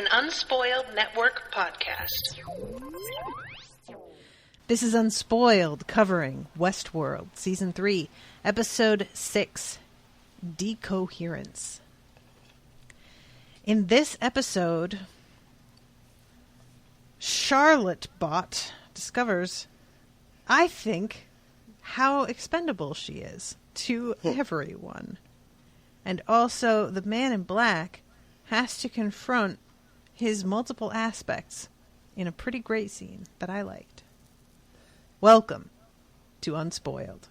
an Unspoiled Network podcast. This is Unspoiled, covering WestWorld, Season 3, Episode 6, Decoherence. In this episode, Charlottebot discovers, I think, how expendable she is to everyone. And also, the man in black has to confront his multiple aspects in a pretty great scene that I liked. Welcome to Unspoiled.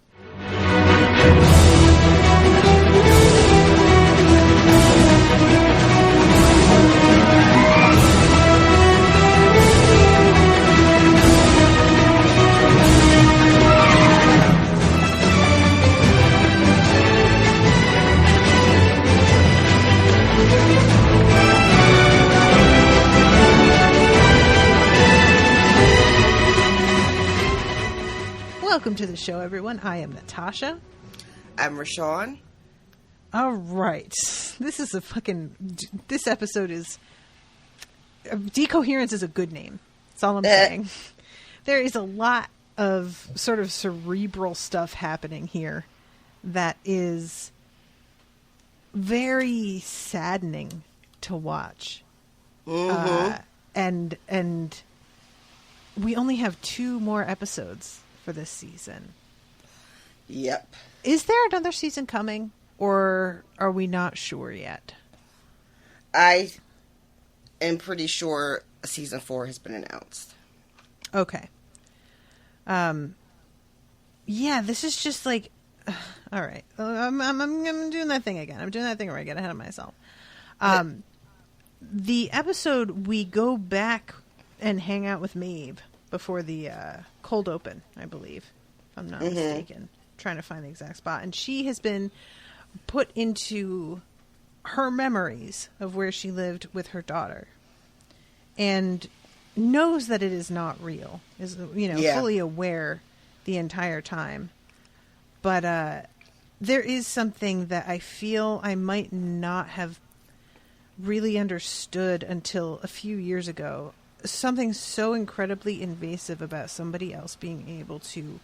Welcome to the show, everyone. I am Natasha. I'm Rashawn. All right. This episode is... Decoherence is a good name. That's all I'm saying. There is a lot of sort of cerebral stuff happening here that is very saddening to watch. Mm-hmm. And we only have 2 more episodes for this season. Yep. Is there another season coming, or are we not sure yet? I am pretty sure season 4 has been announced. Okay. Yeah, this is just like, all right. I'm doing that thing again. I'm doing that thing where I get ahead of myself. The episode, we go back and hang out with Maeve before the cold open, I believe, if I'm not mistaken. Trying to find the exact spot. And she has been put into her memories of where she lived with her daughter. And knows that it is not real. Is, fully aware the entire time. But there is something that I feel I might not have really understood until a few years ago. Something so incredibly invasive about somebody else being able to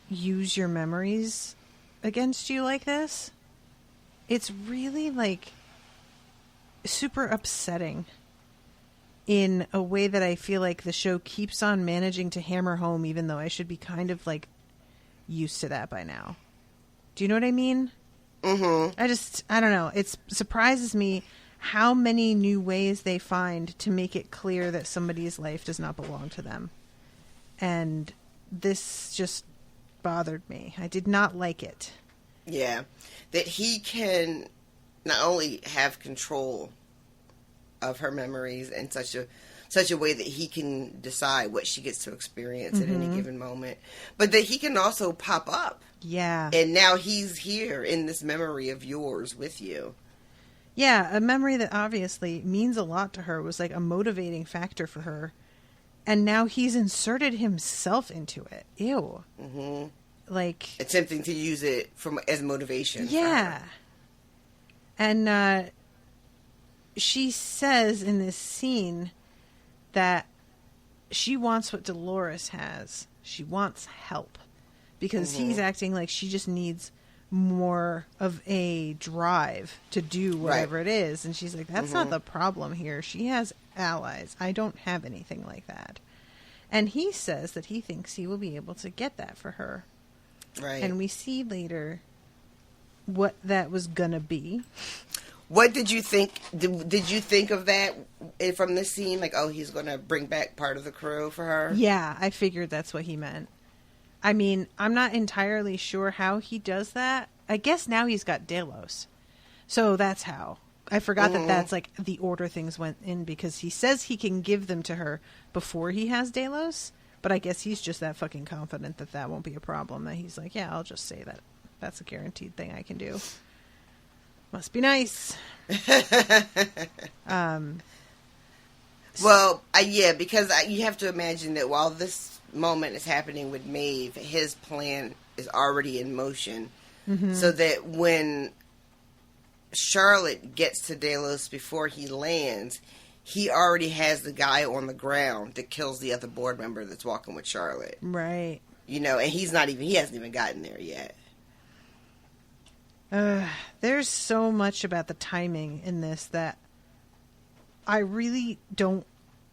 use your memories against you like this. It's really, like, super upsetting in a way that I feel like the show keeps on managing to hammer home, even though I should be kind of, like, used to that by now. Do you know what I mean? Mm-hmm. I don't know. It surprises me how many new ways they find to make it clear that somebody's life does not belong to them. And this just bothered me. I did not like it. Yeah. That he can not only have control of her memories in such a way that he can decide what she gets to experience at any given moment, but that he can also pop up. Yeah. And now he's here in this memory of yours with you. Yeah, a memory that obviously means a lot to her, was like a motivating factor for her. And now he's inserted himself into it. Ew. Mm-hmm. Like, attempting to use it as motivation. Yeah. And she says in this scene that she wants what Dolores has. She wants help. Because he's acting like she just needs more of a drive to do whatever it is. And she's like, that's not the problem here. She has allies. I don't have anything like that. And he says that he thinks he will be able to get that for her. Right. And we see later what that was gonna be. What did you think? Did you think of that from this scene? Like, oh, he's gonna bring back part of the crew for her? Yeah, I figured that's what he meant. I mean, I'm not entirely sure how he does that. I guess now he's got Delos. So that's how. I forgot that that's like the order things went in, because he says he can give them to her before he has Delos. But I guess he's just that fucking confident that that won't be a problem. That he's like, yeah, I'll just say that. That's a guaranteed thing I can do. Must be nice. Well, yeah, because you have to imagine that while this moment is happening with Maeve, his plan is already in motion. Mm-hmm. So that when Charlotte gets to Delos before he lands, he already has the guy on the ground that kills the other board member that's walking with Charlotte. Right. You know, and he hasn't even gotten there yet. There's so much about the timing in this that I really don't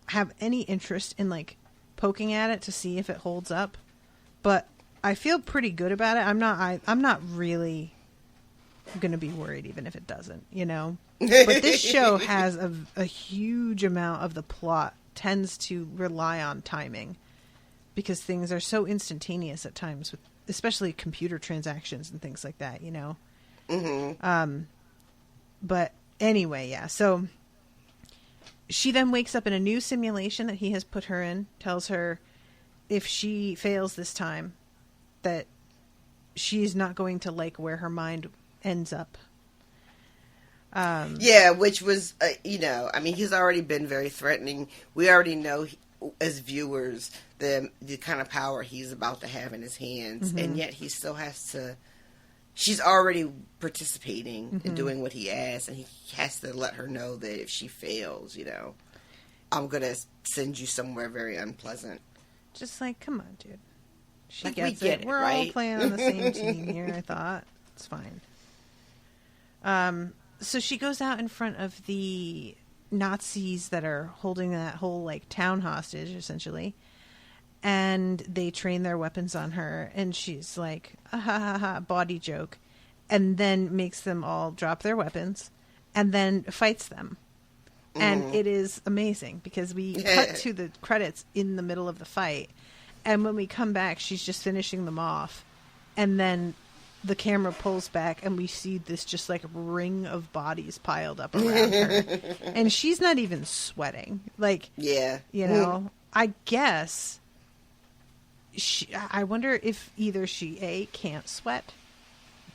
have any interest in, like, poking at it to see if it holds up. But I feel pretty good about it. I'm not really going to be worried even if it doesn't, you know? But this show has a huge amount of the plot tends to rely on timing because things are so instantaneous at times, with especially computer transactions and things like that, you know? Mm-hmm. But anyway, yeah. So she then wakes up in a new simulation that he has put her in, tells her if she fails this time that she's not going to like where her mind ends up. Yeah, which was, you know, I mean, he's already been very threatening. We already know, as viewers, the kind of power he's about to have in his hands, mm-hmm. and yet he still has to. She's already participating mm-hmm. in doing what he asks, and he has to let her know that if she fails, you know, I'm gonna send you somewhere very unpleasant. Just like, come on, dude. She like, gets we get it. it. We're right? all playing on the same team here. I thought it's fine. So she goes out in front of the Nazis that are holding that whole, like, town hostage, essentially. And they train their weapons on her. And she's like, ah, ha, ha, ha, body joke. And then makes them all drop their weapons. And then fights them. Mm. And it is amazing because we cut to the credits in the middle of the fight. And when we come back, she's just finishing them off. And then the camera pulls back and we see this just like ring of bodies piled up around her. And she's not even sweating. Like, yeah, you know, I guess I wonder if either she A, can't sweat,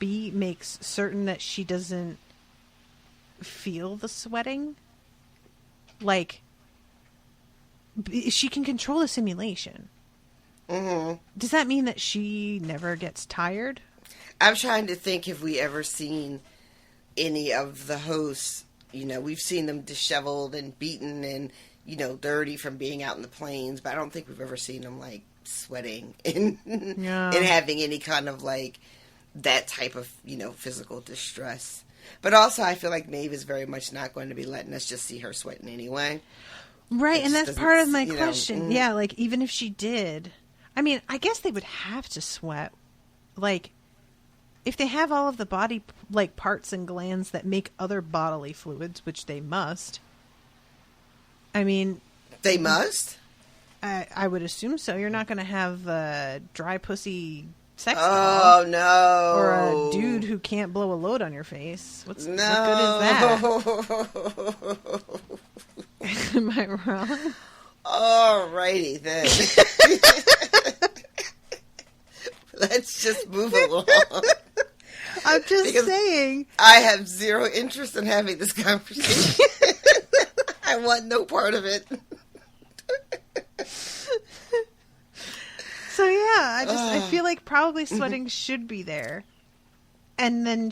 B, makes certain that she doesn't feel the sweating. Like, she can control the simulation. Mm-hmm. Does that mean that she never gets tired? I'm trying to think if we ever seen any of the hosts. You know, we've seen them disheveled and beaten and, you know, dirty from being out in the plains, but I don't think we've ever seen them, like, sweating and, and having any kind of, like, that type of, you know, physical distress. But also, I feel like Maeve is very much not going to be letting us just see her sweating anyway. Right, and that's part of my question. Yeah, like, even if she did, I mean, I guess they would have to sweat. Like, if they have all of the body, like, parts and glands that make other bodily fluids, which they must, I mean... They must? I would assume so. You're not going to have a dry pussy sex doll. Oh, no. Or a dude who can't blow a load on your face. What good is that? Am I wrong? Alrighty, then. Let's just move along. I'm just saying. I have zero interest in having this conversation. I want no part of it. So yeah, I feel like probably sweating should be there. And then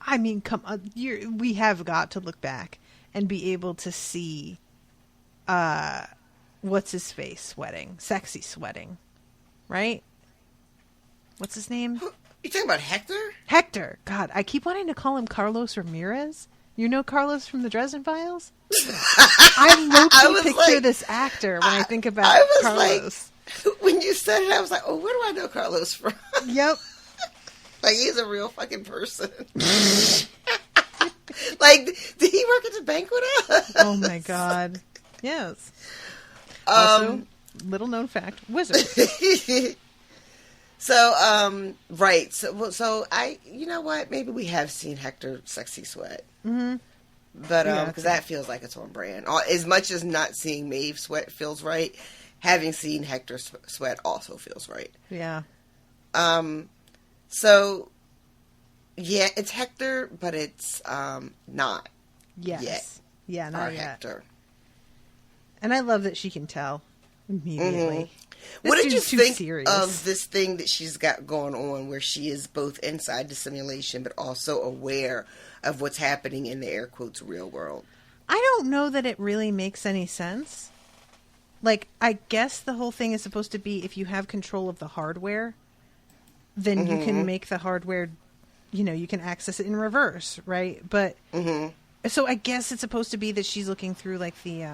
I mean, come on, we have got to look back and be able to see what's his face sweating, sexy sweating, right? What's his name? You talking about Hector? Hector. God, I keep wanting to call him Carlos Ramirez. You know Carlos from the Dresden Files? I low-key picture this actor when I think about Carlos. Like, when you said it, I was like, oh, where do I know Carlos from? Yep. Like, he's a real fucking person. Like, did he work at the bank with us? Oh, my God. Yes. Also, little known fact, wizard. So, right. So you know what? Maybe we have seen Hector sexy sweat. Mm-hmm. But, because that feels like it's on brand. As much as not seeing Maeve sweat feels right, having seen Hector sweat also feels right. Yeah. So, yeah, it's Hector, but it's, not yet. Yeah, not yet. Hector. And I love that she can tell immediately. Mm-hmm. What did you think of this thing that she's got going on where she is both inside the simulation but also aware of what's happening in the air quotes real world? I don't know that it really makes any sense. Like, I guess the whole thing is supposed to be if you have control of the hardware, then you can make the hardware, you can access it in reverse, right? But, so I guess it's supposed to be that she's looking through, like, the,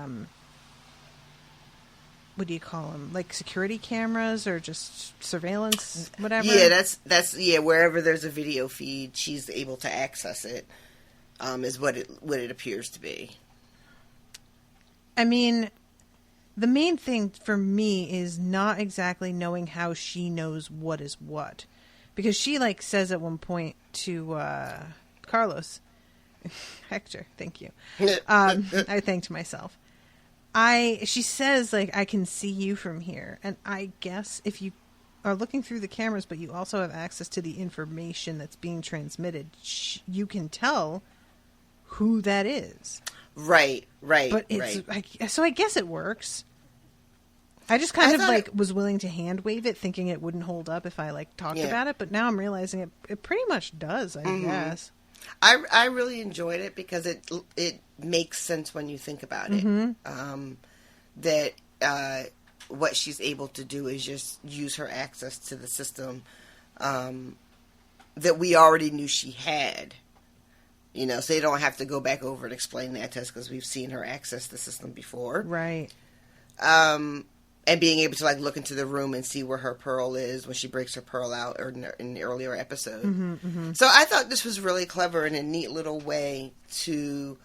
what do you call them? Like, security cameras or just surveillance, whatever? Yeah, that's wherever there's a video feed, she's able to access it, is what it appears to be. I mean, the main thing for me is not exactly knowing how she knows what is what. Because she, like, says at one point to Carlos, Hector, thank you. I thanked myself. She says, like, I can see you from here. And I guess if you are looking through the cameras, but you also have access to the information that's being transmitted, you can tell who that is. Right. But it's so I guess it works. I just kind of was willing to hand wave it, thinking it wouldn't hold up if I talked about it. But now I'm realizing it pretty much does. I guess. I really enjoyed it because it makes sense when you think about it. That what she's able to do is just use her access to the system that we already knew she had. So they don't have to go back over and explain that to us because we've seen her access the system before. Right. And being able to look into the room and see where her pearl is when she breaks her pearl out or in the earlier episode. So I thought this was really clever and a neat little way to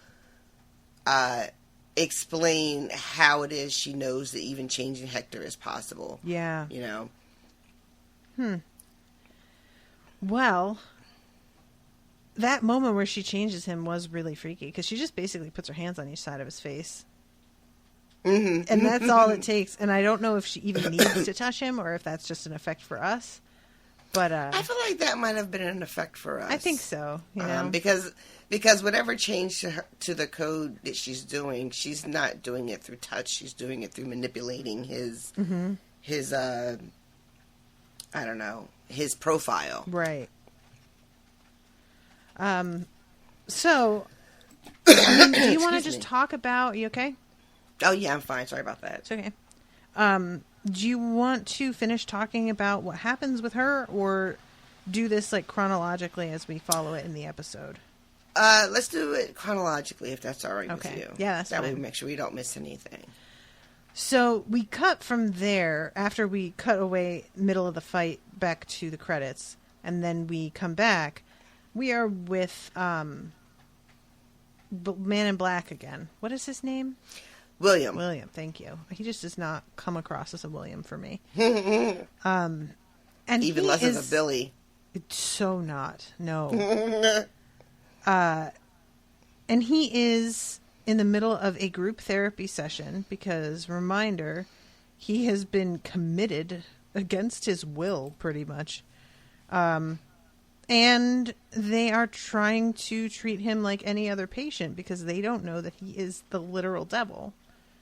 explain how it is she knows that even changing Hector is possible. Yeah. Well, that moment where she changes him was really freaky because she just basically puts her hands on each side of his face. And that's all it takes. And I don't know if she even needs to touch him or if that's just an effect for us. But I feel like that might have been an effect for us. I think so. Because whatever change to the code that she's doing, she's not doing it through touch. She's doing it through manipulating his I don't know, his profile. Right. So, do you want to just talk about? Are you okay? Oh, yeah, I'm fine. Sorry about that. It's okay. Do you want to finish talking about what happens with her, or do this chronologically as we follow it in the episode? Let's do it chronologically, if that's all right with you. Yeah, that's fine. That way we make sure we don't miss anything. So we cut from there, after we cut away middle of the fight, back to the credits, and then we come back. We are with Man in Black again. What is his name? William, thank you. He just does not come across as a William for me. And even less of a Billy. So not. No. And he is in the middle of a group therapy session because, reminder, he has been committed against his will, pretty much. And they are trying to treat him like any other patient because they don't know that he is the literal devil.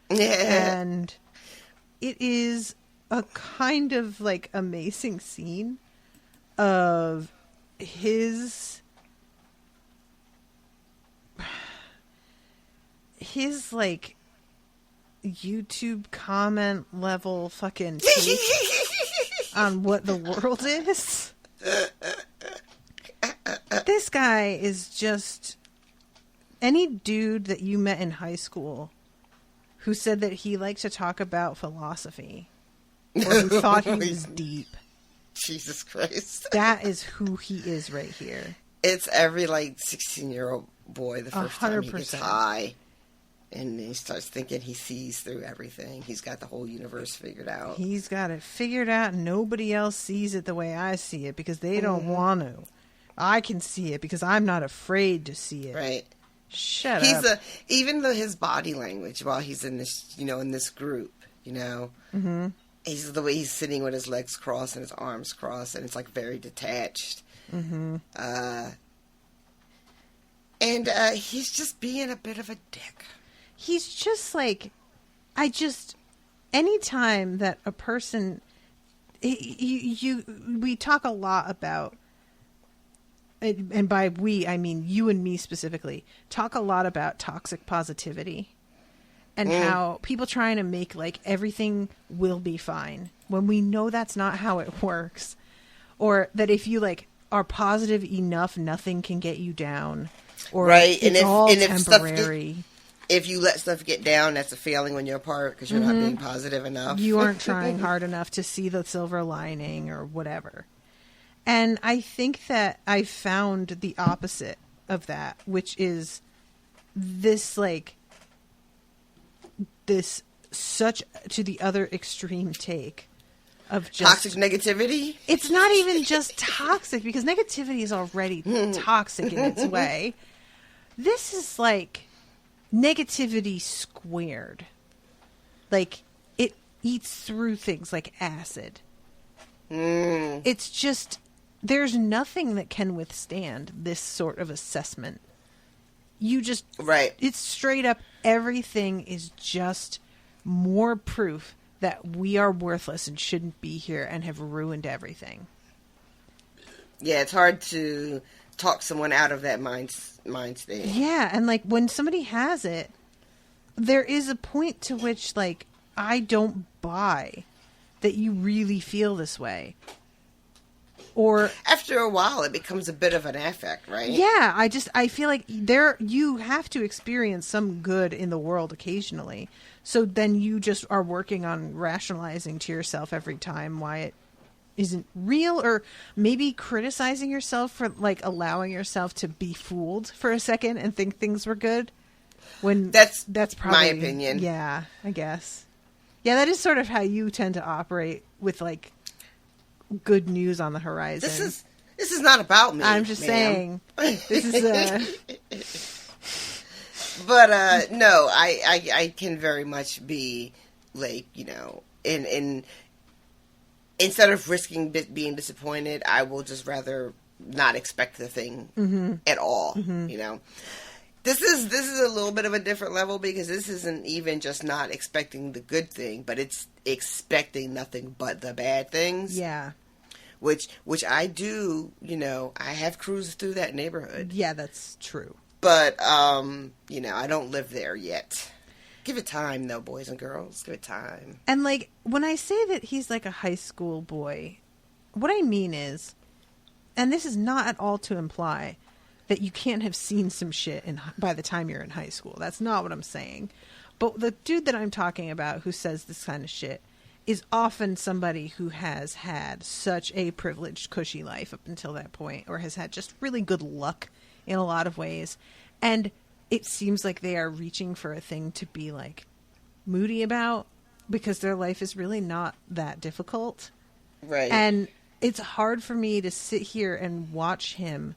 And it is a kind of amazing scene of his YouTube comment level fucking take on what the world is. This guy is just any dude that you met in high school who said that he liked to talk about philosophy or who thought he was deep. Jesus Christ. That is who he is right here. It's every 16-year-old boy the first 100%. Time he gets high and he starts thinking he sees through everything. He's got the whole universe figured out. He's got it figured out. Nobody else sees it the way I see it because they don't want to. I can see it because I'm not afraid to see it. Right. Shut up. Even though his body language while he's in this, in this group, he's the way he's sitting with his legs crossed and his arms crossed, and it's very detached. And he's just being a bit of a dick. He's just anytime that a person, we talk a lot about and by we, I mean you and me specifically, talk a lot about toxic positivity and how people trying to make like everything will be fine when we know that's not how it works. Or that if you like are positive enough, nothing can get you down. Or right. it's all temporary. If you let stuff get down, that's a failing on your part because you're not being positive enough. You aren't trying hard enough to see the silver lining or whatever. And I think that I found the opposite of that, which is this like this such to the other extreme take of just toxic negativity. It's not even just toxic because negativity is already toxic in its way. This is like negativity squared. Like it eats through things like acid. It's just there's nothing that can withstand this sort of assessment. You just right. It's straight up everything is just more proof that we are worthless and shouldn't be here and have ruined everything. Yeah, it's hard to talk someone out of that mind state. Yeah, and like when somebody has it, there is a point to which like I don't buy that you really feel this way. Or after a while it becomes a bit of an affect, right? Yeah, I feel like you have to experience some good in the world occasionally. So then you just are working on rationalizing to yourself every time why it isn't real, or maybe criticizing yourself for like allowing yourself to be fooled for a second and think things were good. When that's probably my opinion. Yeah, I guess. Yeah, that is sort of how you tend to operate with like good news on the horizon. This is not about me. I'm just saying. This is But no, I can very much be like, you know, in instead of risking being disappointed, I will just rather not expect the thing at all. You know, this is a little bit of a different level because this isn't even just not expecting the good thing, but it's expecting nothing but the bad things. Yeah. Which I do, you know, I have cruised through that neighborhood. Yeah, that's true. But, you know, I don't live there yet. Give it time, though, boys and girls. Give it time. And, like, when I say that he's like a high school boy, what I mean is, and this is not at all to imply that you can't have seen some shit by the time you're in high school. That's not what I'm saying. But the dude that I'm talking about who says this kind of shit is often somebody who has had such a privileged, cushy life up until that point, or has had just really good luck in a lot of ways. And it seems like they are reaching for a thing to be like moody about because their life is really not that difficult. Right. And it's hard for me to sit here and watch him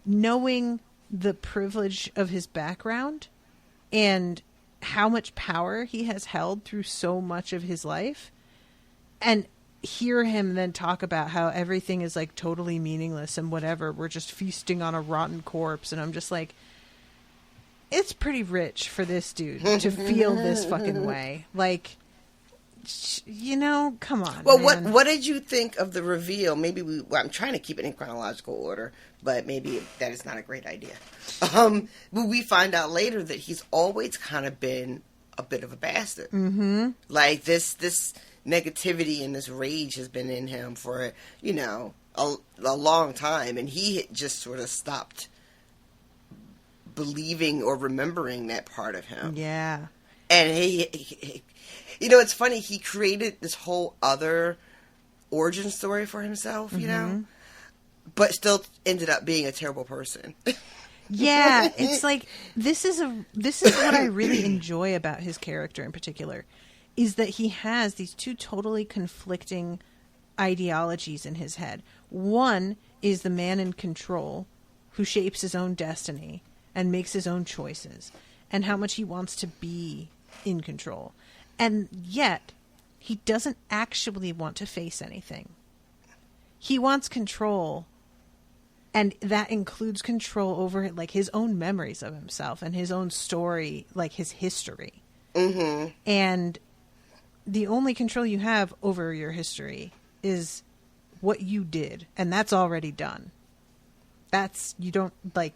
knowing the privilege of his background and how much power he has held through so much of his life, and hear him then talk about how everything is like totally meaningless and whatever. We're just feasting on a rotten corpse. And I'm just like, it's pretty rich for this dude to feel this fucking way. Like, you know, come on. Well, man. what did you think of the reveal? Maybe I'm trying to keep it in chronological order, but maybe that is not a great idea. But we find out later that he's always kind of been a bit of a bastard. Mm-hmm. Like this negativity and this rage has been in him for, you know, a long time, and he had just sort of stopped believing or remembering that part of him. Yeah. And he you know, it's funny, he created this whole other origin story for himself, you know, but still ended up being a terrible person. Yeah, it's like this is what I really enjoy about his character in particular, is that he has these two totally conflicting ideologies in his head. One is the man in control who shapes his own destiny and makes his own choices, and how much he wants to be in control. And yet, he doesn't actually want to face anything. He wants control, and that includes control over like his own memories of himself and his own story, like his history. Mm-hmm. And the only control you have over your history is what you did, and that's already done. that's, you don't, like,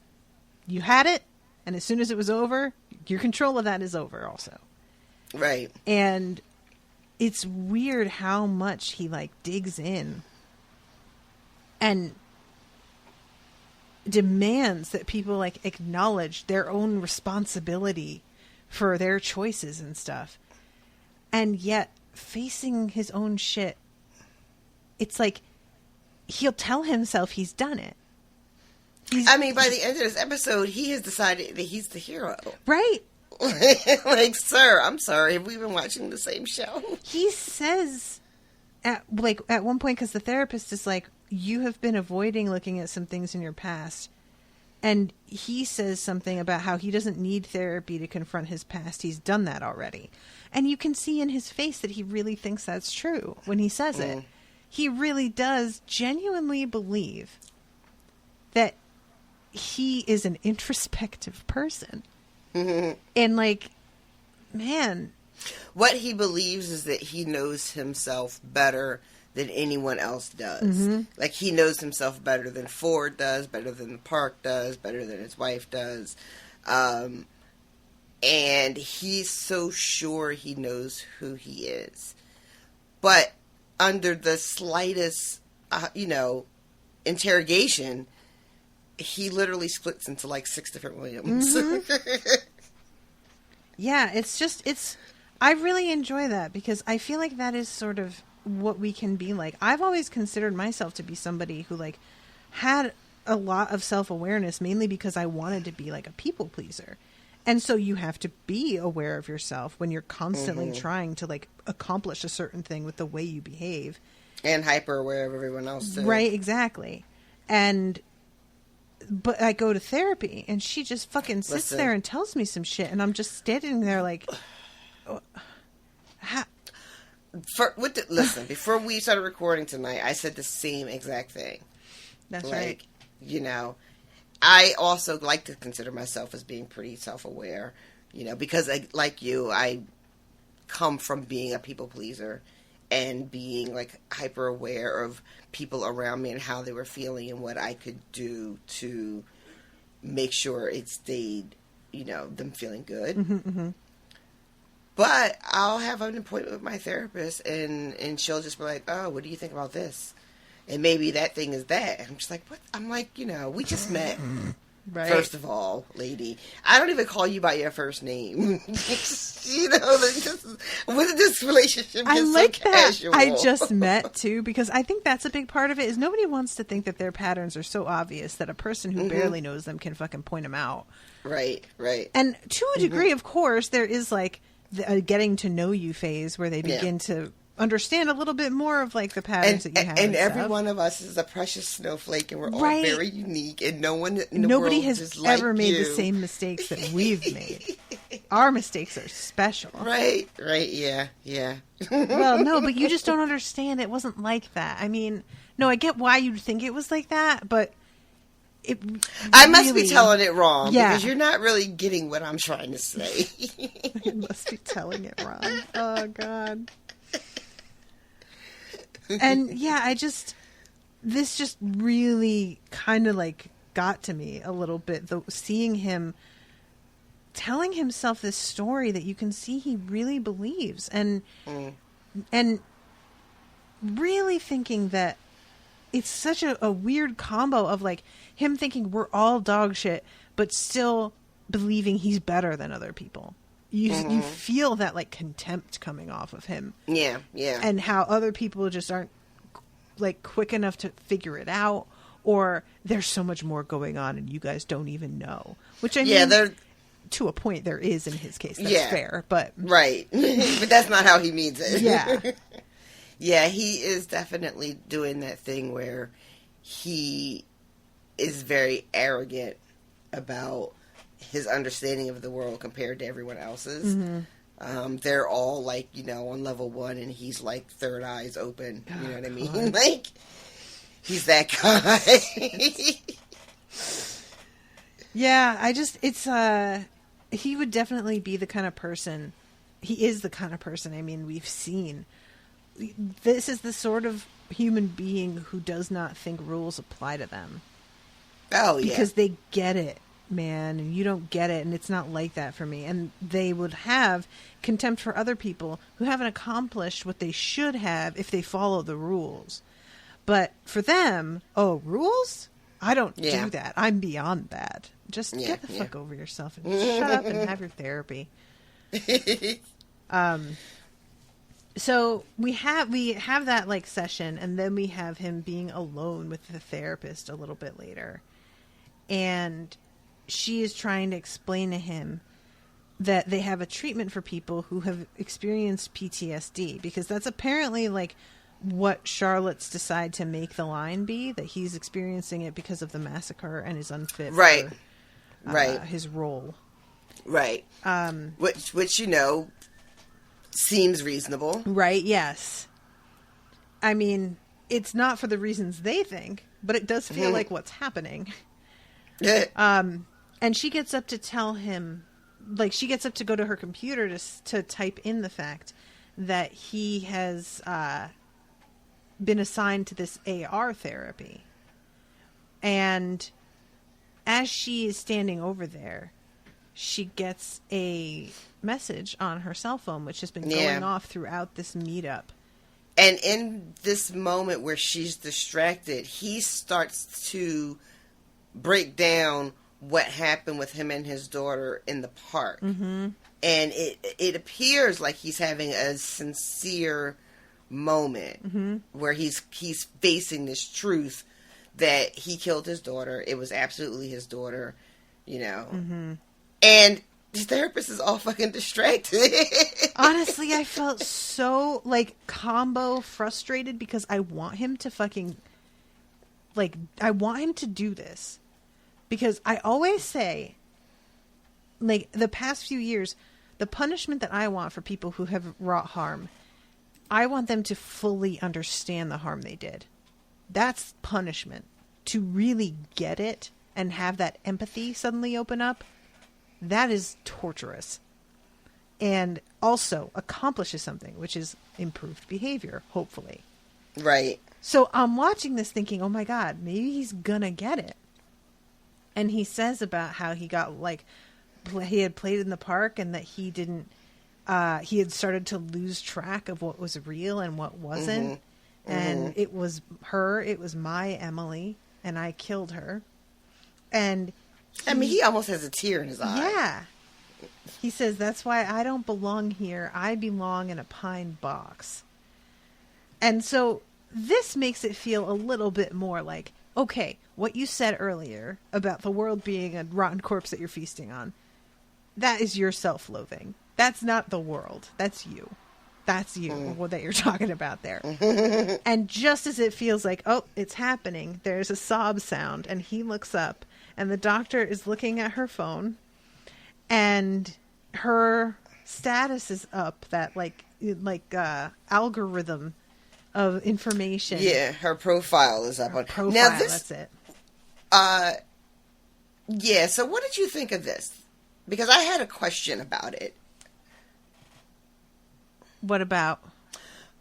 you had it, and as soon as it was over, your control of that is over also. Right. And it's weird how much he, like, digs in and demands that people, like, acknowledge their own responsibility for their choices and stuff. And yet, facing his own shit, it's like, he'll tell himself he's done it. I mean, by the end of this episode, he has decided that he's the hero. Right. Like, sir, I'm sorry. Have we been watching the same show? He says, at one point, because the therapist is like, you have been avoiding looking at some things in your past. And he says something about how he doesn't need therapy to confront his past. He's done that already. And you can see in his face that he really thinks that's true when he says it. He really does genuinely believe that he is an introspective person. And, like, man. What he believes is that he knows himself better than anyone else does. Like, he knows himself better than Ford does, better than the park does, better than his wife does. And he's so sure he knows who he is. But under the slightest, interrogation, he literally splits into, like, 6 different Williams. Yeah, I really enjoy that because I feel like that is sort of what we can be like. I've always considered myself to be somebody who, like, had a lot of self-awareness, mainly because I wanted to be, like, a people pleaser. And so you have to be aware of yourself when you're constantly trying to, like, accomplish a certain thing with the way you behave. And hyper aware of everyone else, too. Right, exactly. But I go to therapy, and she just fucking sits there and tells me some shit, and I'm just standing there like... Listen, before we started recording tonight, I said the same exact thing. That's right. I also like to consider myself as being pretty self-aware, because like you, I come from being a people pleaser and being, like, hyper aware of people around me and how they were feeling and what I could do to make sure it stayed, them feeling good. But I'll have an appointment with my therapist and she'll just be like, oh, what do you think about this? And maybe that thing is that. I'm just like, what? I'm like, we just met. Right. First of all, lady, I don't even call you by your first name. This relationship I is like so that. casual. I just met too, because I think that's a big part of it. Is nobody wants to think that their patterns are so obvious that a person who barely knows them can fucking point them out. Right. And to a degree, of course, there is, like, a getting to know you phase where they begin to understand a little bit more of, like, the patterns that you have. And every one of us is a precious snowflake, and we're all very unique, and nobody has ever made the same mistakes that we've made. Our mistakes are special. Right, yeah. Well, no, but you just don't understand. It wasn't like that. I mean, no, I get why you'd think it was like that, but I must be telling it wrong, because you're not really getting what I'm trying to say. You must be telling it wrong. Oh, God. And yeah, this just really kind of, like, got to me a little bit, seeing him telling himself this story that you can see he really believes, and really thinking that it's such a weird combo of, like, him thinking we're all dog shit, but still believing he's better than other people. You feel that, like, contempt coming off of him. Yeah. And how other people just aren't, like, quick enough to figure it out, or there's so much more going on and you guys don't even know. Which, I mean, to a point there is in his case. That's fair, but... Right. But that's not how he means it. Yeah. Yeah, he is definitely doing that thing where he is very arrogant about his understanding of the world compared to everyone else's. They're all, like, on level 1, and he's, like, third eyes open. You know what I mean? God. Like, he's that guy. Yeah, he would definitely be the kind of person, he is the kind of person, I mean, we've seen. This is the sort of human being who does not think rules apply to them. Oh, yeah. Because they get it, man, and you don't get it, and it's not like that for me. And they would have contempt for other people who haven't accomplished what they should have if they follow the rules. But for them, rules? I don't do that. I'm beyond that. Just get the fuck over yourself and shut up and have your therapy. So we have that like session, and then we have him being alone with the therapist a little bit later. And she is trying to explain to him that they have a treatment for people who have experienced PTSD, because that's apparently like what Charlotte's decide to make the line be, that he's experiencing it because of the massacre and is unfit for his role. Right. Which you know seems reasonable. Right, yes. I mean, it's not for the reasons they think, but it does feel like what's happening. And she gets up to tell him, like, she gets up to go to her computer to type in the fact that he has been assigned to this AR therapy. And as she is standing over there, she gets a message on her cell phone, which has been going off throughout this meetup. And in this moment where she's distracted, he starts to break down what happened with him and his daughter in the park. Mm-hmm. And it appears like he's having a sincere moment where he's facing this truth that he killed his daughter. It was absolutely his daughter, you know. Mm-hmm. And the therapist is all fucking distracted. Honestly, I felt so, like, combo frustrated because I want him to fucking, like, I want him to do this. Because I always say, like, the past few years, the punishment that I want for people who have wrought harm, I want them to fully understand the harm they did. That's punishment. To really get it and have that empathy suddenly open up, that is torturous. And also accomplishes something, which is improved behavior, hopefully. Right. So I'm watching this thinking, oh my God, maybe he's gonna get it. And he says about how he got, like, he had played in the park and that he didn't, he had started to lose track of what was real and what wasn't. Mm-hmm. And it was her, it was my Emily, and I killed her. And I mean, he almost has a tear in his eye. Yeah. He says, that's why I don't belong here. I belong in a pine box. And so this makes it feel a little bit more like, okay, what you said earlier about the world being a rotten corpse that you're feasting on, that is your self-loathing. That's not the world. That's you. That's you, what that you're talking about there. And just as it feels like, oh, it's happening, there's a sob sound, and he looks up, and the doctor is looking at her phone, and her status is up, that like algorithm of information. Yeah, her profile is up. Profile, now that's it. Yeah, so what did you think of this? Because I had a question about it. What about?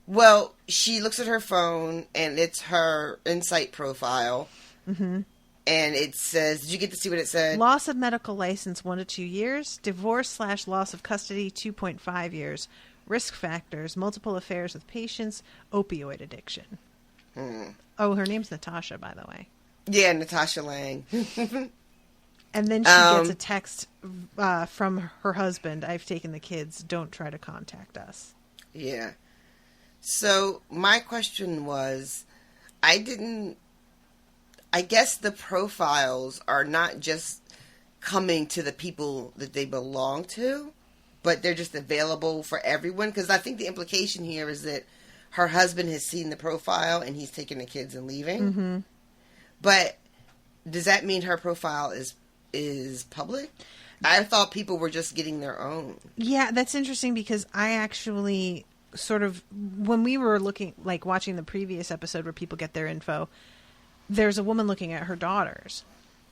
Well, she looks at her phone, and it's her Insight profile. Mm-hmm. And it says, did you get to see what it said? Loss of medical license, 1 to 2 years. Divorce/loss of custody, 2.5 years. Risk factors, multiple affairs with patients, opioid addiction. Oh, her name's Natasha, by the way. Yeah, Natasha Lang. And then she gets a text from her husband, I've taken the kids, don't try to contact us. Yeah. So my question was, I guess the profiles are not just coming to the people that they belong to, but they're just available for everyone. Because I think the implication here is that her husband has seen the profile and he's taking the kids and leaving. Mm-hmm. But does that mean her profile is public? I thought people were just getting their own. Yeah, that's interesting because I actually sort of, when we were looking, like watching the previous episode where people get their info, there's a woman looking at her daughters.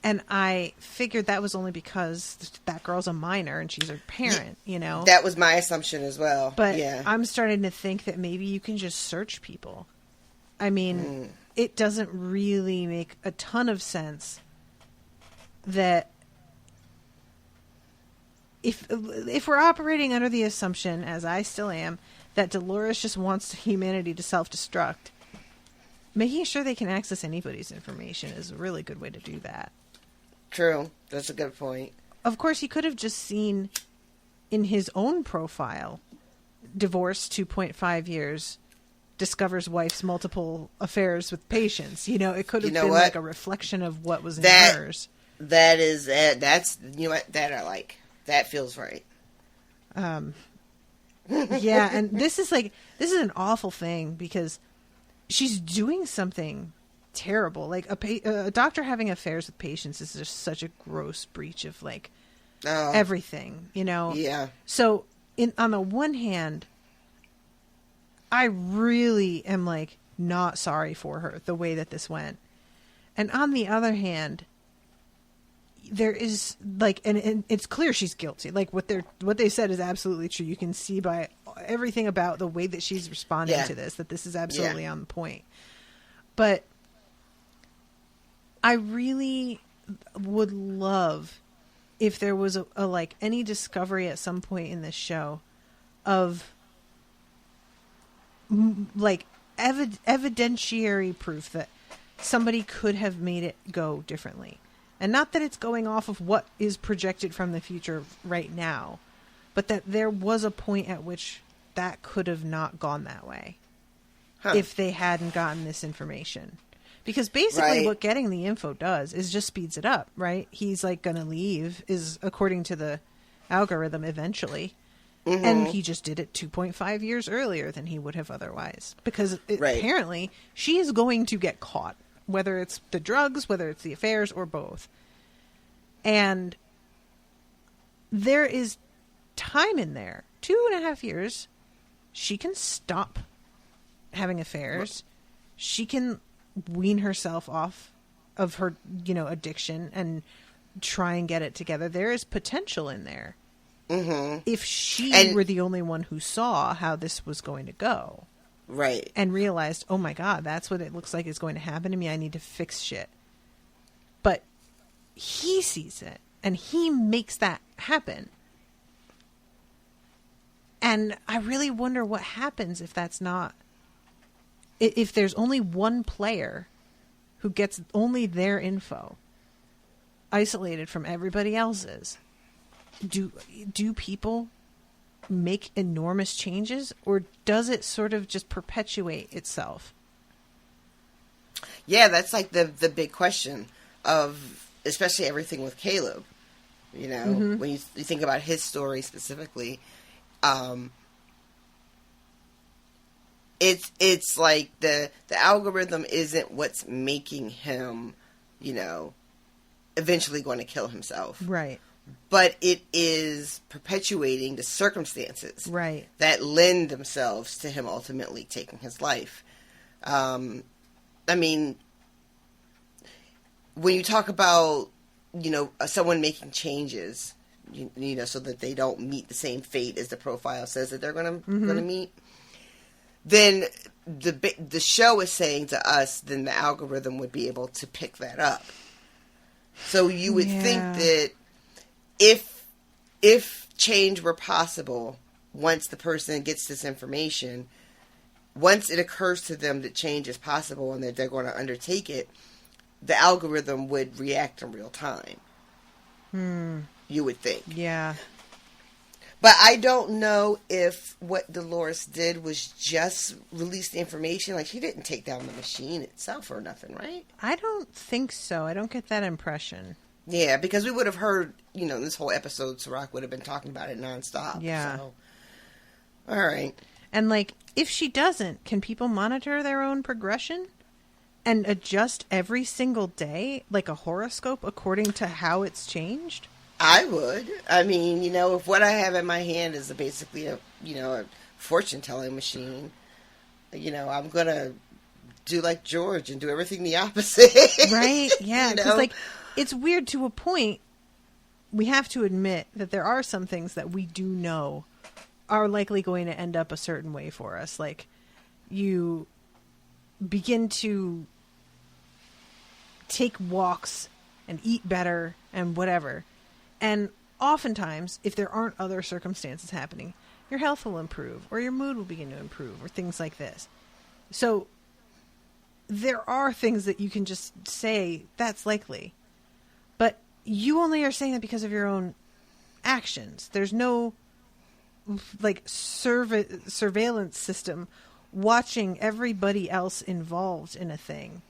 And I figured that was only because that girl's a minor and she's her parent, you know? That was my assumption as well. But yeah. I'm starting to think that maybe you can just search people. I mean, it doesn't really make a ton of sense that if we're operating under the assumption, as I still am, that Dolores just wants humanity to self-destruct, making sure they can access anybody's information is a really good way to do that. True. That's a good point. Of course, he could have just seen in his own profile, divorced 2.5 years, discovers wife's multiple affairs with patients. You know, it could have been like a reflection of what was in hers. That's, you know what, that I like. That feels right. Yeah, and this is an awful thing because she's doing something terrible. Like a doctor having affairs with patients is just such a gross breach of like everything, you know? Yeah. So on the one hand, I really am like not sorry for her the way that this went. And on the other hand, there is like, and it's clear she's guilty. Like what they said is absolutely true. You can see by everything about the way that she's responding to this, that this is absolutely on the point. But I really would love if there was a like any discovery at some point in this show of like evidentiary proof that somebody could have made it go differently. And not that it's going off of what is projected from the future right now, but that there was a point at which that could have not gone that way if they hadn't gotten this information. Because basically what getting the info does is just speeds it up, right? He's like going to leave, is according to the algorithm eventually. Mm-hmm. And he just did it 2.5 years earlier than he would have otherwise. Because apparently she is going to get caught. Whether it's the drugs, whether it's the affairs, or both. And there is time in there. 2.5 years. She can stop having affairs. She can wean herself off of her, addiction and try and get it together. There is potential in there. Mm-hmm. If she were the only one who saw how this was going to go. Right. And realized, oh my God, that's what it looks like is going to happen to me. I need to fix shit. But he sees it and he makes that happen. And I really wonder what happens if that's not, if there's only one player who gets only their info isolated from everybody else's. Do people make enormous changes, or does it sort of just perpetuate itself? Yeah, that's like the big question of, especially everything with Caleb. Mm-hmm. When you think about his story specifically, it's like the algorithm isn't what's making him, eventually going to kill himself. Right. But it is perpetuating the circumstances that lend themselves to him ultimately taking his life. I mean, when you talk about, someone making changes, so that they don't meet the same fate as the profile says that they're going to meet, then the show is saying to us, then the algorithm would be able to pick that up. So you would think that if change were possible, once the person gets this information, once it occurs to them that change is possible and that they're going to undertake it, the algorithm would react in real time. You would think. Yeah. But I don't know if what Dolores did was just release the information. Like, she didn't take down the machine itself or nothing, right? I don't think so. I don't get that impression. Yeah, because we would have heard, this whole episode, Ciroc would have been talking about it nonstop. Yeah. So. All right. And, if she doesn't, can people monitor their own progression and adjust every single day, like a horoscope, according to how it's changed? I would. I mean, if what I have in my hand is basically a fortune-telling machine, I'm going to do like George and do everything the opposite. Right? Yeah. Because, it's weird to a point. We have to admit that there are some things that we do know are likely going to end up a certain way for us. Like, you begin to take walks and eat better and whatever. And oftentimes, if there aren't other circumstances happening, your health will improve or your mood will begin to improve or things like this. So there are things that you can just say that's likely, but you only are saying that because of your own actions. There's no like surveillance system watching everybody else involved in a thing.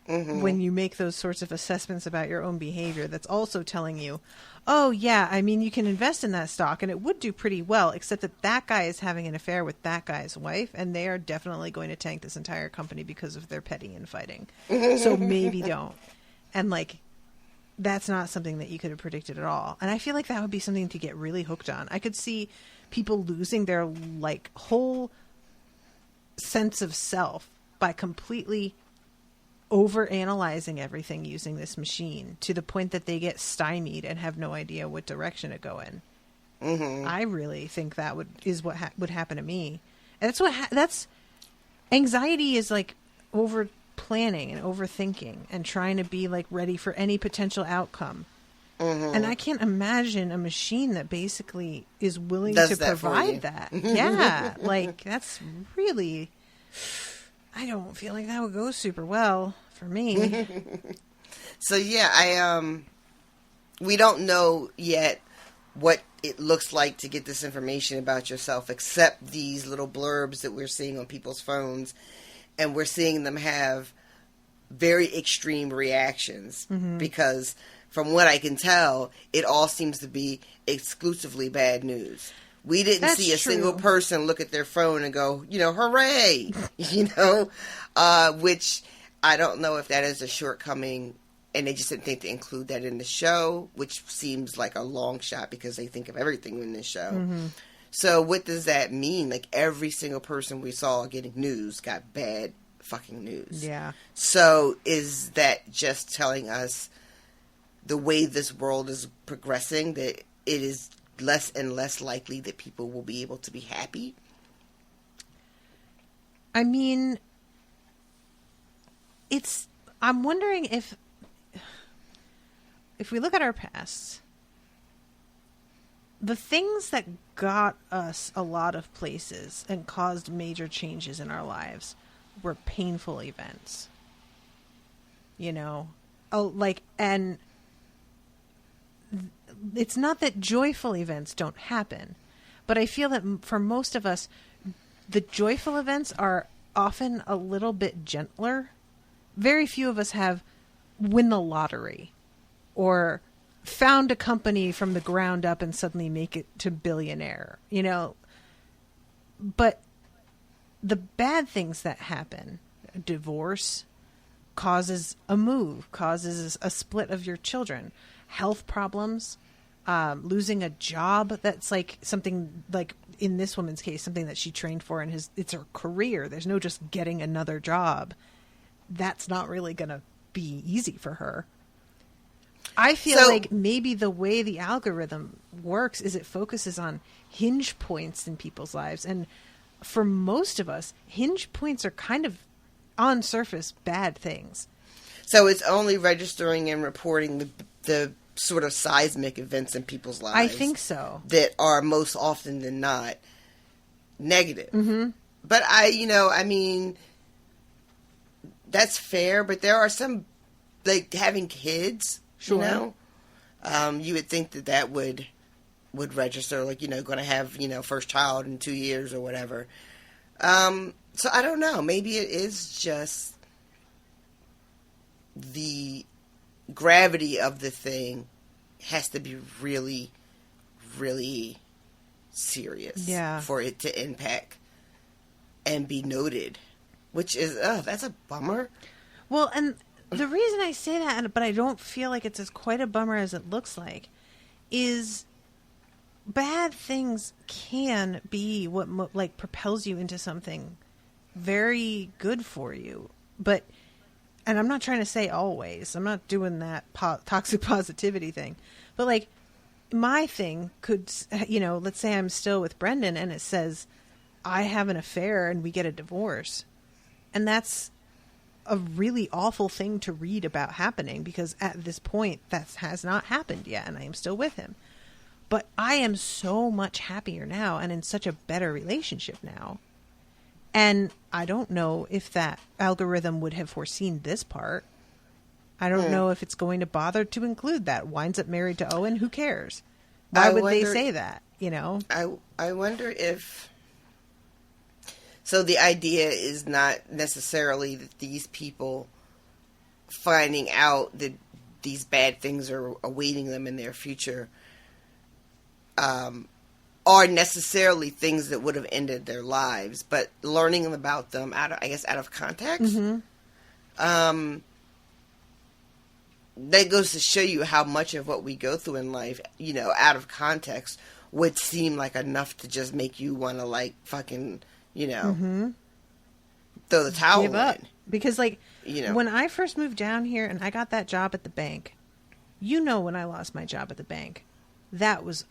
When you make those sorts of assessments about your own behavior, that's also telling you, oh yeah, I mean, you can invest in that stock and it would do pretty well, except that that guy is having an affair with that guy's wife and they are definitely going to tank this entire company because of their petty infighting. So maybe don't. And like, that's not something that you could have predicted at all. And I feel like that would be something to get really hooked on. I could see people losing their like whole sense of self by completely over-analyzing everything using this machine to the point that they get stymied and have no idea what direction to go in. I really think that is what would happen to me. And that's anxiety is like over planning and overthinking and trying to be like ready for any potential outcome. And I can't imagine a machine that basically is willing to provide that. Yeah, like that's really, I don't feel like that would go super well for me. So yeah, we don't know yet what it looks like to get this information about yourself, except these little blurbs that we're seeing on people's phones, and we're seeing them have very extreme reactions because from what I can tell, it all seems to be exclusively bad news. We didn't see a single person look at their phone and go, hooray, which I don't know if that is a shortcoming, and they just didn't think to include that in the show, which seems like a long shot because they think of everything in this show. So what does that mean? Like every single person we saw getting news got bad fucking news. Yeah. So is that just telling us the way this world is progressing, that it is less and less likely that people will be able to be happy? I mean, I'm wondering if we look at our past, the things that got us a lot of places and caused major changes in our lives were painful events. And it's not that joyful events don't happen, but I feel that for most of us, the joyful events are often a little bit gentler. Very few of us have win the lottery or found a company from the ground up and suddenly make it to billionaire, But the bad things that happen, divorce, causes a move, causes a split of your children, health problems, losing a job that's like something like in this woman's case, something that she trained for and it's her career. There's no just getting another job. That's not really going to be easy for her. I feel like maybe the way the algorithm works is it focuses on hinge points in people's lives. And for most of us, hinge points are kind of on surface bad things. So it's only registering and reporting the sort of seismic events in people's lives. I think so. That are most often than not negative. But I mean, that's fair, but there are some, like having kids, you would think that would register, like, going to have, first child in 2 years or whatever. So I don't know. Maybe it is just the gravity of the thing has to be really, really serious for it to impact and be noted, which is, that's a bummer. Well, and the reason I say that, but I don't feel like it's as quite a bummer as it looks like, is bad things can be what like propels you into something very good for you. But, and I'm not trying to say always, I'm not doing that toxic positivity thing, but like my thing could, let's say I'm still with Brendan and it says I have an affair and we get a divorce, and that's a really awful thing to read about happening, because at this point that has not happened yet, and I am still with him. But I am so much happier now and in such a better relationship now. And I don't know if that algorithm would have foreseen this part. I don't know if it's going to bother to include that. Winds up married to Owen, who cares? Why would they say that, you know? I wonder if... So the idea is not necessarily that these people finding out that these bad things are awaiting them in their future are necessarily things that would have ended their lives, but learning about them out of context, that goes to show you how much of what we go through in life, you know, out of context would seem like enough to just make you want to, like, fucking, you know, throw the towel Give up. in. Because, like, you know, when I first moved down here and I got that job at the bank, you know, when I lost my job at the bank, that was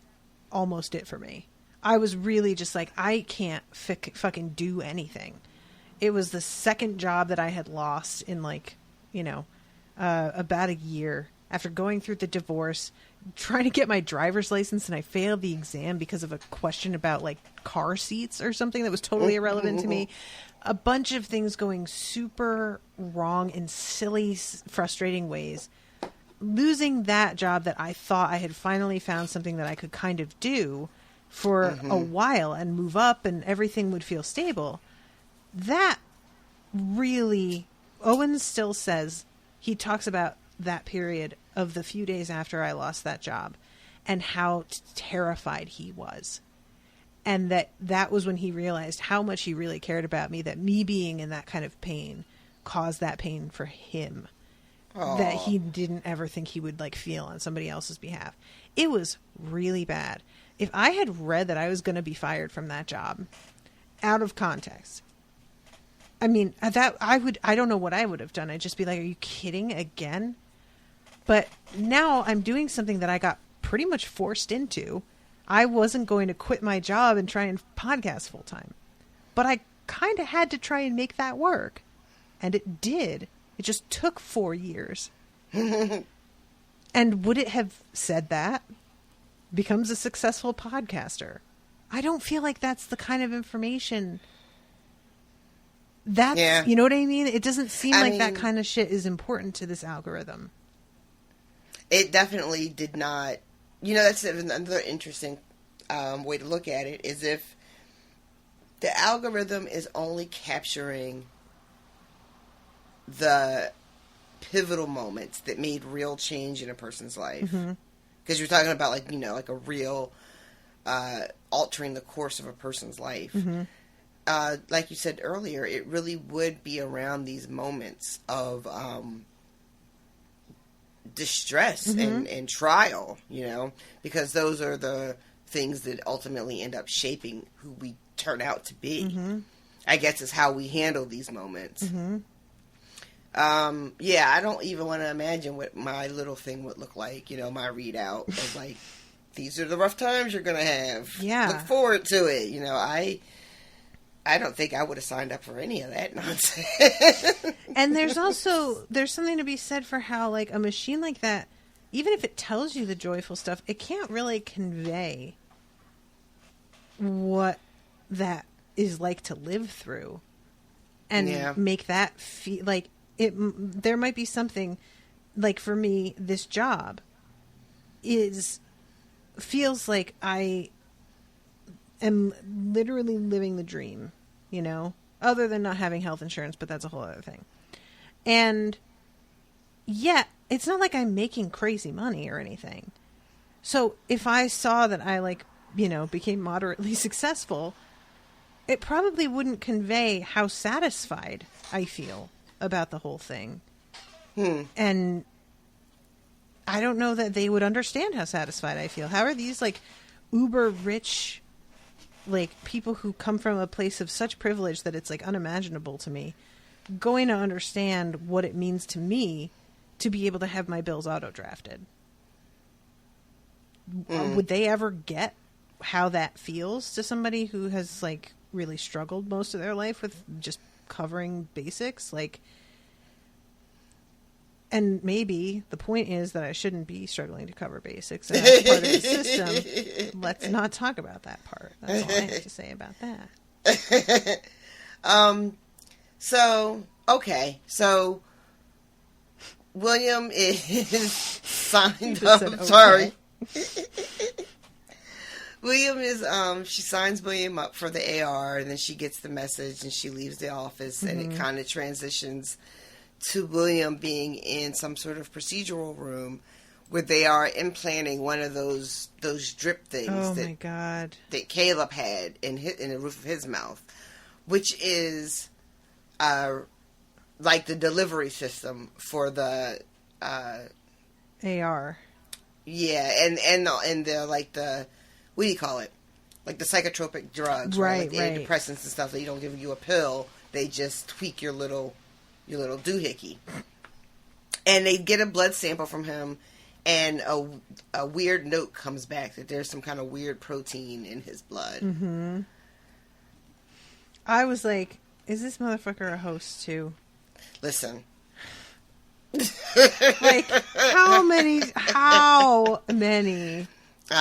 almost it for me. I was really just like, I can't fucking do anything. It was the second job that I had lost in, like, you know, about a year after going through the divorce, trying to get my driver's license, and I failed the exam because of a question about, like, car seats or something that was totally irrelevant to me. A bunch of things going super wrong in silly, frustrating ways. Losing that job that I thought I had finally found something that I could kind of do for a while and move up and everything would feel stable. That really, Owen still says, he talks about that period of the few days after I lost that job and how terrified he was. And that was when he realized how much he really cared about me, that me being in that kind of pain caused that pain for him. Aww. That he didn't ever think he would, like, feel on somebody else's behalf. It was really bad. If I had read that I was going to be fired from that job out of context, I mean, I don't know what I would have done. I'd just be like, are you kidding again? But now I'm doing something that I got pretty much forced into. I wasn't going to quit my job and try and podcast full time, but I kind of had to try and make that work. And it did. It just took 4 years. And would it have said that? Becomes a successful podcaster. I don't feel like that's the kind of information that's, you know what I mean? It doesn't seem like that kind of shit is important to this algorithm. It definitely did not. You know, that's another interesting way to look at it, is if the algorithm is only capturing the pivotal moments that made real change in a person's life. Because you're talking about, like, you know, like a real altering the course of a person's life. Like you said earlier, it really would be around these moments of distress and trial, you know, because those are the things that ultimately end up shaping who we turn out to be. I guess is how we handle these moments. Yeah, I don't even want to imagine what my little thing would look like, you know, my readout of, like, these are the rough times you're going to have. Yeah. Look forward to it. You know, I don't think I would have signed up for any of that nonsense. And there's something to be said for how, like, a machine like that, even if it tells you the joyful stuff, it can't really convey what that is like to live through and make that feel like there might be something, like, for me, this job feels like I am literally living the dream, you know, other than not having health insurance, but that's a whole other thing. And yet it's not like I'm making crazy money or anything. So if I saw that I, like, you know, became moderately successful, it probably wouldn't convey how satisfied I feel about the whole thing. And I don't know that they would understand how satisfied I feel. How are these, like, uber rich, like, people who come from a place of such privilege that it's, like, unimaginable to me, going to understand what it means to me to be able to have my bills auto drafted? Would they ever get how that feels to somebody who has, like, really struggled most of their life with just covering basics? Like, And maybe the point is that I shouldn't be struggling to cover basics, and that's part of the system. Let's not talk about that part. That's all I have to say about that. So William is signed Just up. said, okay. Sorry. William is, she signs William up for the AR, and then she gets the message, and she leaves the office, and it kind of transitions to William being in some sort of procedural room where they are implanting one of those drip things my God. that Caleb had in the roof of his mouth, which is like the delivery system for the AR. Yeah, and the like the, what do you call it? Like the psychotropic drugs, right? Like the antidepressants and stuff. They don't give you a pill. They just tweak your little doohickey. And they get a blood sample from him, and a weird note comes back that there's some kind of weird protein in his blood. Mm-hmm. I was like, is this motherfucker a host too? Listen. Like, how many? I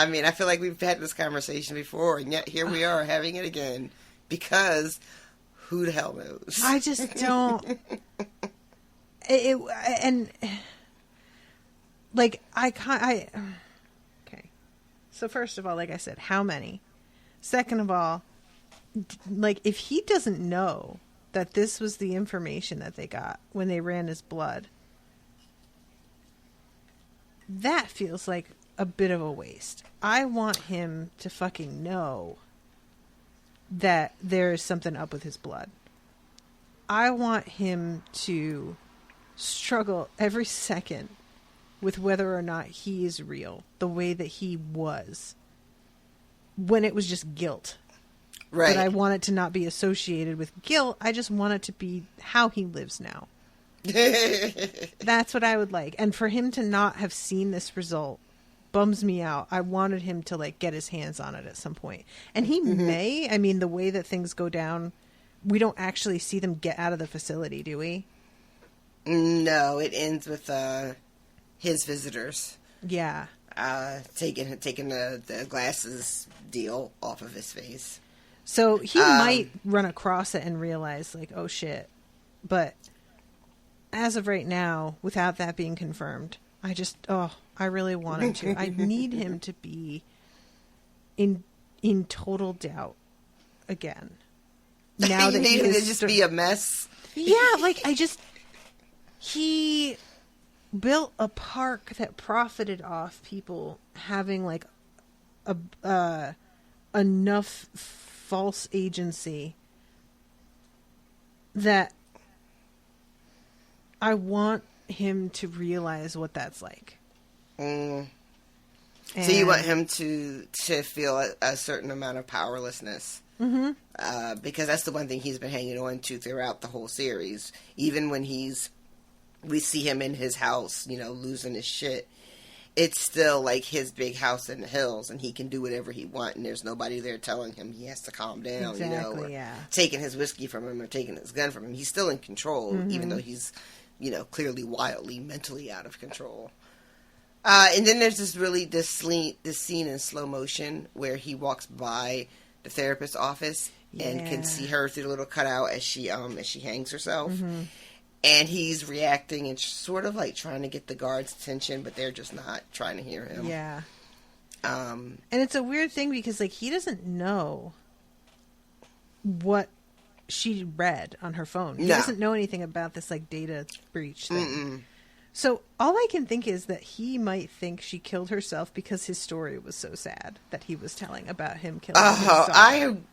mean, I feel like we've had this conversation before, and yet here we are having it again, because who the hell knows? I just don't. Okay. So first of all, like I said, how many? Second of all, like, if he doesn't know that this was the information that they got when they ran his blood, that feels like a bit of a waste. I want him to fucking know that there is something up with his blood. I want him to struggle every second with whether or not he is real, the way that he was when it was just guilt. Right. But I want it to not be associated with guilt. I just want it to be how he lives now. That's what I would like. And for him to not have seen this result bums me out. I wanted him to, like, get his hands on it at some point. And he may. I mean, the way that things go down, we don't actually see them get out of the facility, do we? No, it ends with his visitors. Yeah. Taking the glasses deal off of his face. So he might run across it and realize, like, oh shit. But as of right now, without that being confirmed, I really want him to. I need him to be in total doubt again. Now that he needs to just be a mess. Yeah, like, he built a park that profited off people having, like, enough false agency that I want him to realize what that's like. So you want him to feel a certain amount of powerlessness. Mm-hmm. Because that's the one thing he's been hanging on to throughout the whole series. Even when we see him in his house, losing his shit. It's still like his big house in the hills, and he can do whatever he wants, and there's nobody there telling him he has to calm down, exactly, or taking his whiskey from him or taking his gun from him. He's still in control, even though he's, clearly wildly mentally out of control. And then there's this scene in slow motion where he walks by the therapist's office and can see her through the little cutout as she hangs herself. Mm-hmm. And he's reacting and sort of like trying to get the guards' attention, but they're just not trying to hear him. Yeah. And it's a weird thing because, like, he doesn't know what she read on her phone. He doesn't know anything about this, like, data breach thing. Mm-mm. So all I can think is that he might think she killed herself because his story was so sad that he was telling about him killing himself.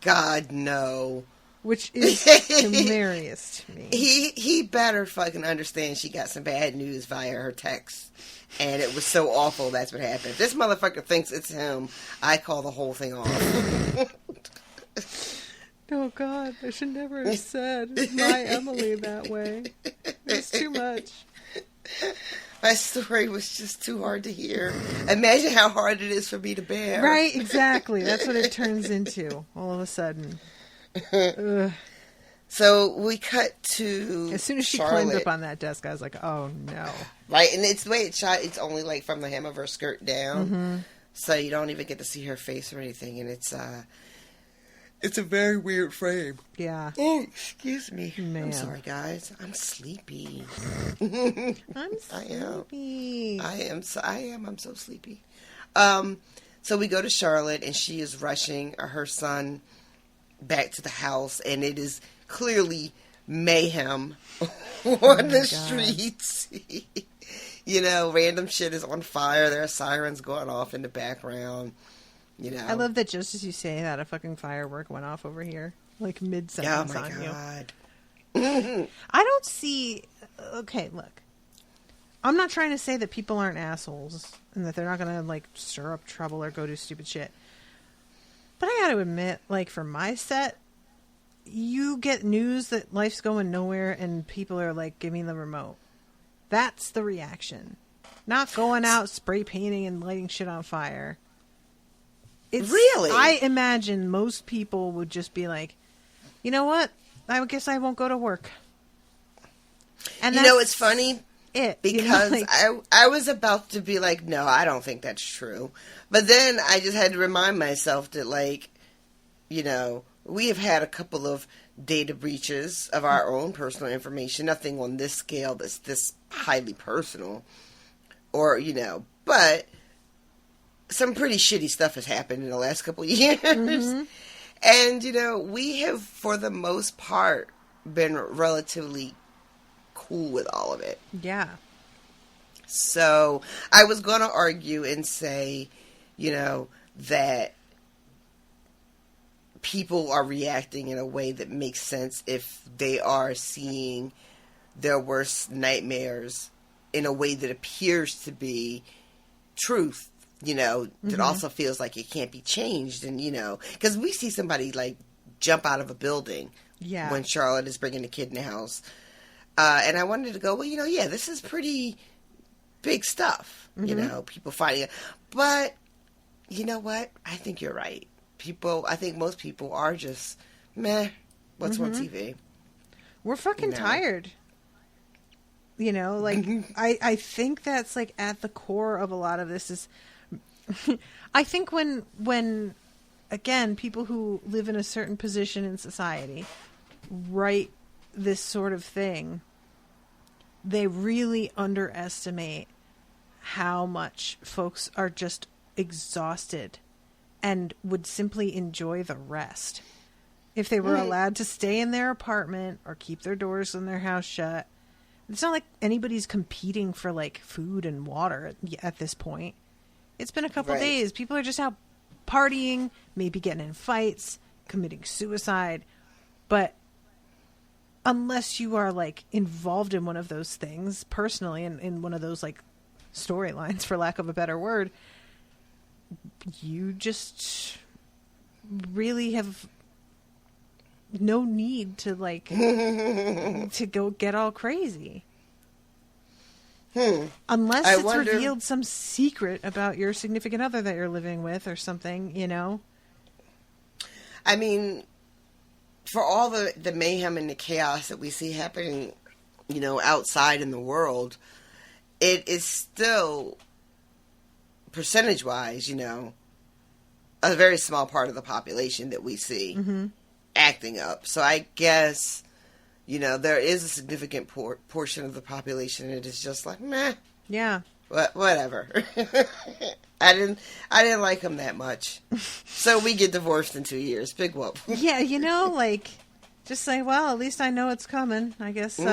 God, no. Which is hilarious to me. He better fucking understand she got some bad news via her text. And it was so awful that's what happened. If this motherfucker thinks it's him, I call the whole thing off. Oh, God. I should never have said my Emily that way. It was too much. My story was just too hard to hear. Imagine how hard it is for me to bear. Right, exactly. That's what it turns into all of a sudden. So we cut to As soon as she Charlotte, climbed up on that desk, I was like, oh no. right? And it's the way it's shot. It's only like from the hem of her skirt down, Mm-hmm. so you don't even get to see her face or anything. And it's a very weird frame. Yeah. Oh, excuse me. Man. I'm sorry, guys. I'm sleepy. I'm sleepy. I am. I'm so sleepy. So we go to Charlotte, and she is rushing her son back to the house, and it is clearly mayhem on the streets. You know, random shit is on fire. There are sirens going off in the background. You know, I love that just as you say that, a fucking firework went off over here, like mid-sentence on you. Oh my god! I don't see. Okay, look. I'm not trying to say that people aren't assholes and that they're not gonna like stir up trouble or go do stupid shit. But I gotta admit, like for my set, you get news that life's going nowhere and people are like, give me the remote. That's the reaction. Not going out spray painting and lighting shit on fire. Really? I imagine most people would just be like, you know what? I guess I won't go to work. And you know, it's funny because like, I was about to be like, no, I don't think that's true. But then I just had to remind myself that, like, you know, we have had a couple of data breaches of our own personal information. Nothing on this scale that's this highly personal. Or, you know, but some pretty shitty stuff has happened in the last couple of years. Mm-hmm. And, you know, we have, for the most part, been relatively cool with all of it. Yeah. So I was going to argue and say, you know, that people are reacting in a way that makes sense if they are seeing their worst nightmares in a way that appears to be truth, you know, that Mm-hmm. also feels like it can't be changed. And, you know, because we see somebody like jump out of a building when Charlotte is bringing the kid in the house. And I wanted to go, well, you know, yeah, this is pretty big stuff, you know, people fighting it. But you know what? I think you're right. I think most people are just, meh, what's on TV? We're fucking tired. You know, like, I think that's, like, at the core of a lot of this is, I think when, again, people who live in a certain position in society write this sort of thing, they really underestimate how much folks are just exhausted and would simply enjoy the rest. If they were allowed to stay in their apartment or keep their doors in their house shut. It's not like anybody's competing for, like, food and water at this point. It's been a couple days. People are just out partying, maybe getting in fights, committing suicide. But unless you are, like, involved in one of those things personally, in one of those, like, storylines, for lack of a better word, you just really have no need to, like, to go get all crazy. Unless it's revealed some secret about your significant other that you're living with or something, you know? I mean, for all the mayhem and the chaos that we see happening, you know, outside in the world, it is still, percentage-wise, you know, a very small part of the population that we see acting up. So I guess, you know, there is a significant portion of the population that is just like, meh. Yeah. Whatever. I didn't like him that much. So we get divorced in 2 years. Big whoop. Yeah, you know, like, just say, well, at least I know it's coming. I guess we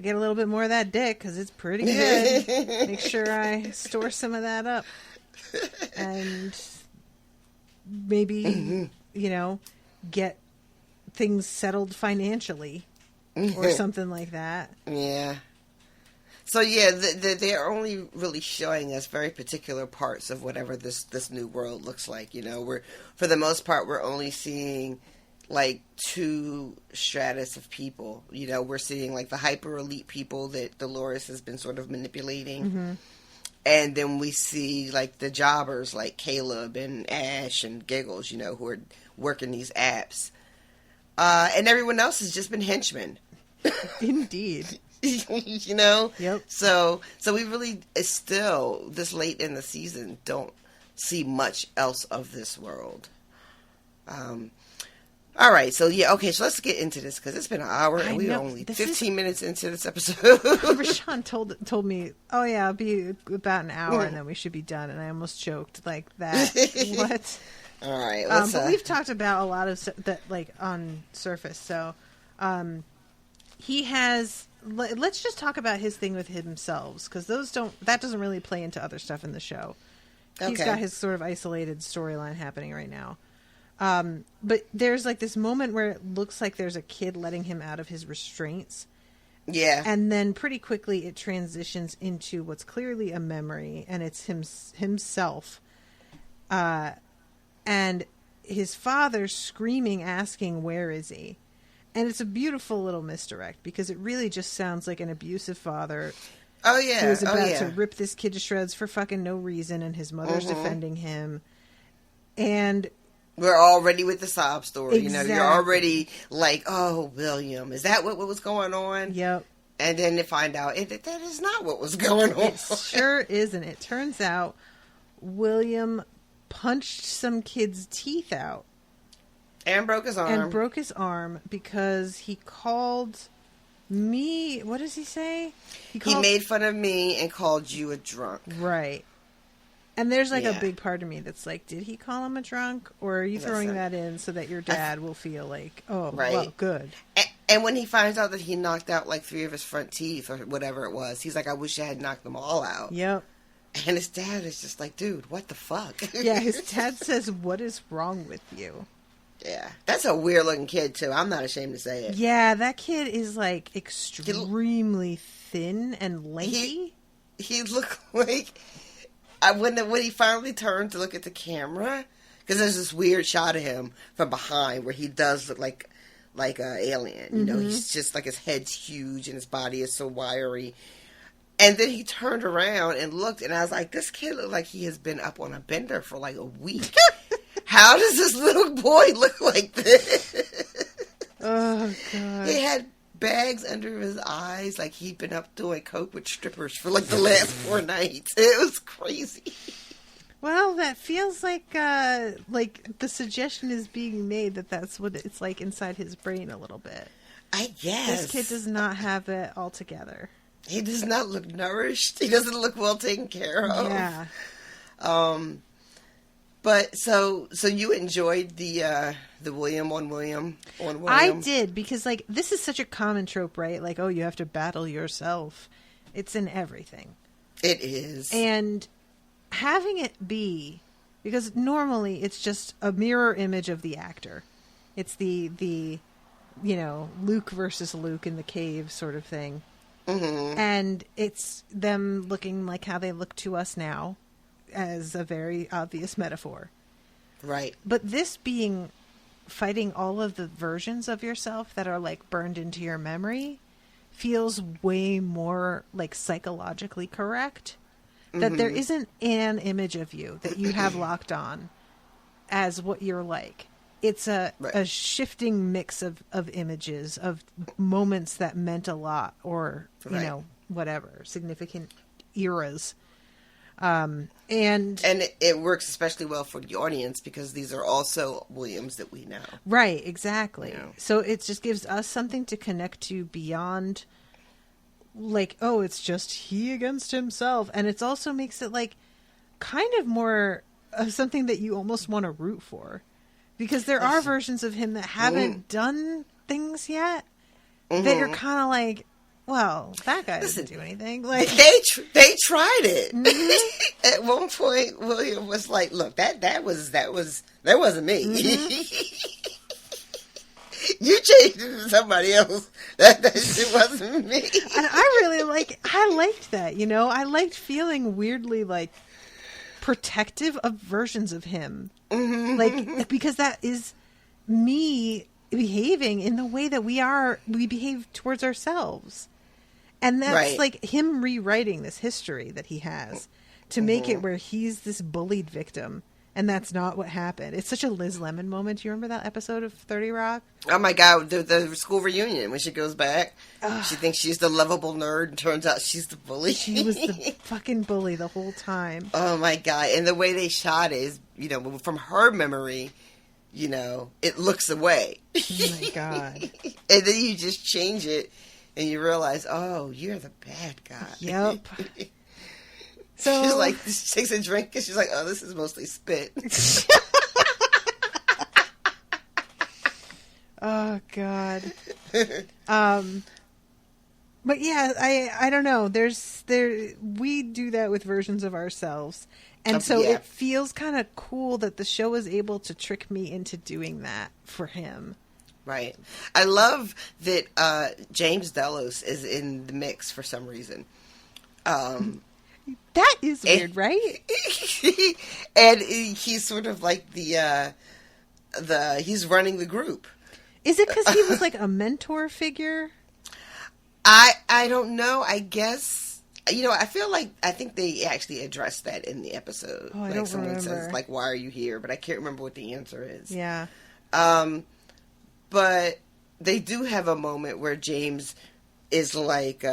get a little bit more of that dick because it's pretty good. Make sure I store some of that up. And maybe, you know, get things settled financially or something like that. Yeah. So yeah, they're only really showing us very particular parts of whatever this new world looks like. You know, for the most part we're only seeing like two stratus of people. You know, we're seeing like the hyper elite people that Dolores has been sort of manipulating, and then we see like the jobbers like Caleb and Ash and Giggles. You know, who are working these apps. And everyone else has just been henchmen. Indeed. You know? Yep. So we really, still, this late in the season, don't see much else of this world. All right, so so let's get into this, because it's been an hour, and we're only 15 minutes into this episode. Rashawn told me, oh yeah, it'll be about an hour, and then we should be done, and I almost choked like that. What? All right, but we've talked about a lot of that, like, on surface, so he has... Let's just talk about his thing with himself, because that doesn't really play into other stuff in the show. He's got his sort of isolated storyline happening right now. But there's like this moment where it looks like there's a kid letting him out of his restraints. Yeah. And then pretty quickly it transitions into what's clearly a memory, and it's himself. And his father screaming, asking, where is he? And it's a beautiful little misdirect, because it really just sounds like an abusive father. Oh, yeah. Who was about to rip this kid to shreds for fucking no reason, and his mother's defending him. And we're already with the sob story. Exactly. You know, you're already like, oh, William, is that what was going on? Yep. And then to find out that is not what was going on. It sure isn't. It turns out William punched some kid's teeth out. And broke his arm. Because he called me... What does he say? He made fun of me and called you a drunk. Right. And there's like a big part of me that's like, did he call him a drunk? Or are you throwing that in so that your dad will feel like, oh, well, good. And when he finds out that he knocked out like 3 of his front teeth or whatever it was, he's like, I wish I had knocked them all out. Yep. And his dad is just like, dude, what the fuck? Yeah, his dad says, what is wrong with you? Yeah. That's a weird looking kid, too. I'm not ashamed to say it. Yeah, that kid is like extremely thin and lanky. He looked like... when he finally turned to look at the camera, because there's this weird shot of him from behind where he does look like an alien. You know, he's just like, his head's huge and his body is so wiry. And then he turned around and looked, and I was like, this kid looked like he has been up on a bender for like a week. How does this little boy look like this? Oh, God. He had bags under his eyes, like he'd been up doing coke with strippers for like the last 4 nights. It was crazy. Well, that feels like the suggestion is being made that that's what it's like inside his brain a little bit. I guess. This kid does not have it all together. He does not look nourished. He doesn't look well taken care of. Yeah. But so you enjoyed the William on William. I did, because like this is such a common trope, right? Like, oh, you have to battle yourself. It's in everything. It is. And having it be, because normally it's just a mirror image of the actor. It's the Luke versus Luke in the cave sort of thing. Mm-hmm. And it's them looking like how they look to us now, as a very obvious metaphor. Right. But this being fighting all of the versions of yourself that are like burned into your memory feels way more like psychologically correct. That there isn't an image of you that you have locked on as what you're like. It's a shifting mix of images, of moments that meant a lot, or, whatever, significant eras. And it works especially well for the audience, because these are also Williams that we know. Right, exactly. You know. So it just gives us something to connect to beyond, like, oh, it's just he against himself. And it also makes it, like, kind of more of something that you almost want to root for. Because there are versions of him that haven't done things yet that you're kind of like, well, that guy doesn't do anything. Like they tried it. Mm-hmm. At one point, William was like, "Look, that wasn't me. Mm-hmm. You changed it to somebody else. That shit wasn't me." And I liked that. I liked feeling weirdly like protective of versions of him, like because that is me behaving in the way that we behave towards ourselves. And that's like him rewriting this history that he has to make it where he's this bullied victim and that's not what happened. It's such a Liz Lemon moment. Do you remember that episode of 30 Rock? Oh my God, the school reunion when she goes back. She thinks she's the lovable nerd, and turns out she's the bully. She was the fucking bully the whole time. Oh my God. And the way they shot it is, from her memory, it looks away. Oh my God. And then you just change it and you realize, oh, you're the bad guy. Yep. So she's like, she takes a drink and she's like, oh, this is mostly spit. Oh God. But yeah, I don't know. We do that with versions of ourselves. And so it feels kind of cool that the show was able to trick me into doing that for him. Right. I love that James Delos is in the mix for some reason. That is weird, right? And he's sort of like he's running the group. Is it because he was like a mentor figure? I don't know. I guess, I think they actually addressed that in the episode. Oh, I like don't someone remember. says, like, why are you here? But I can't remember what the answer is. Yeah. But they do have a moment where James is like,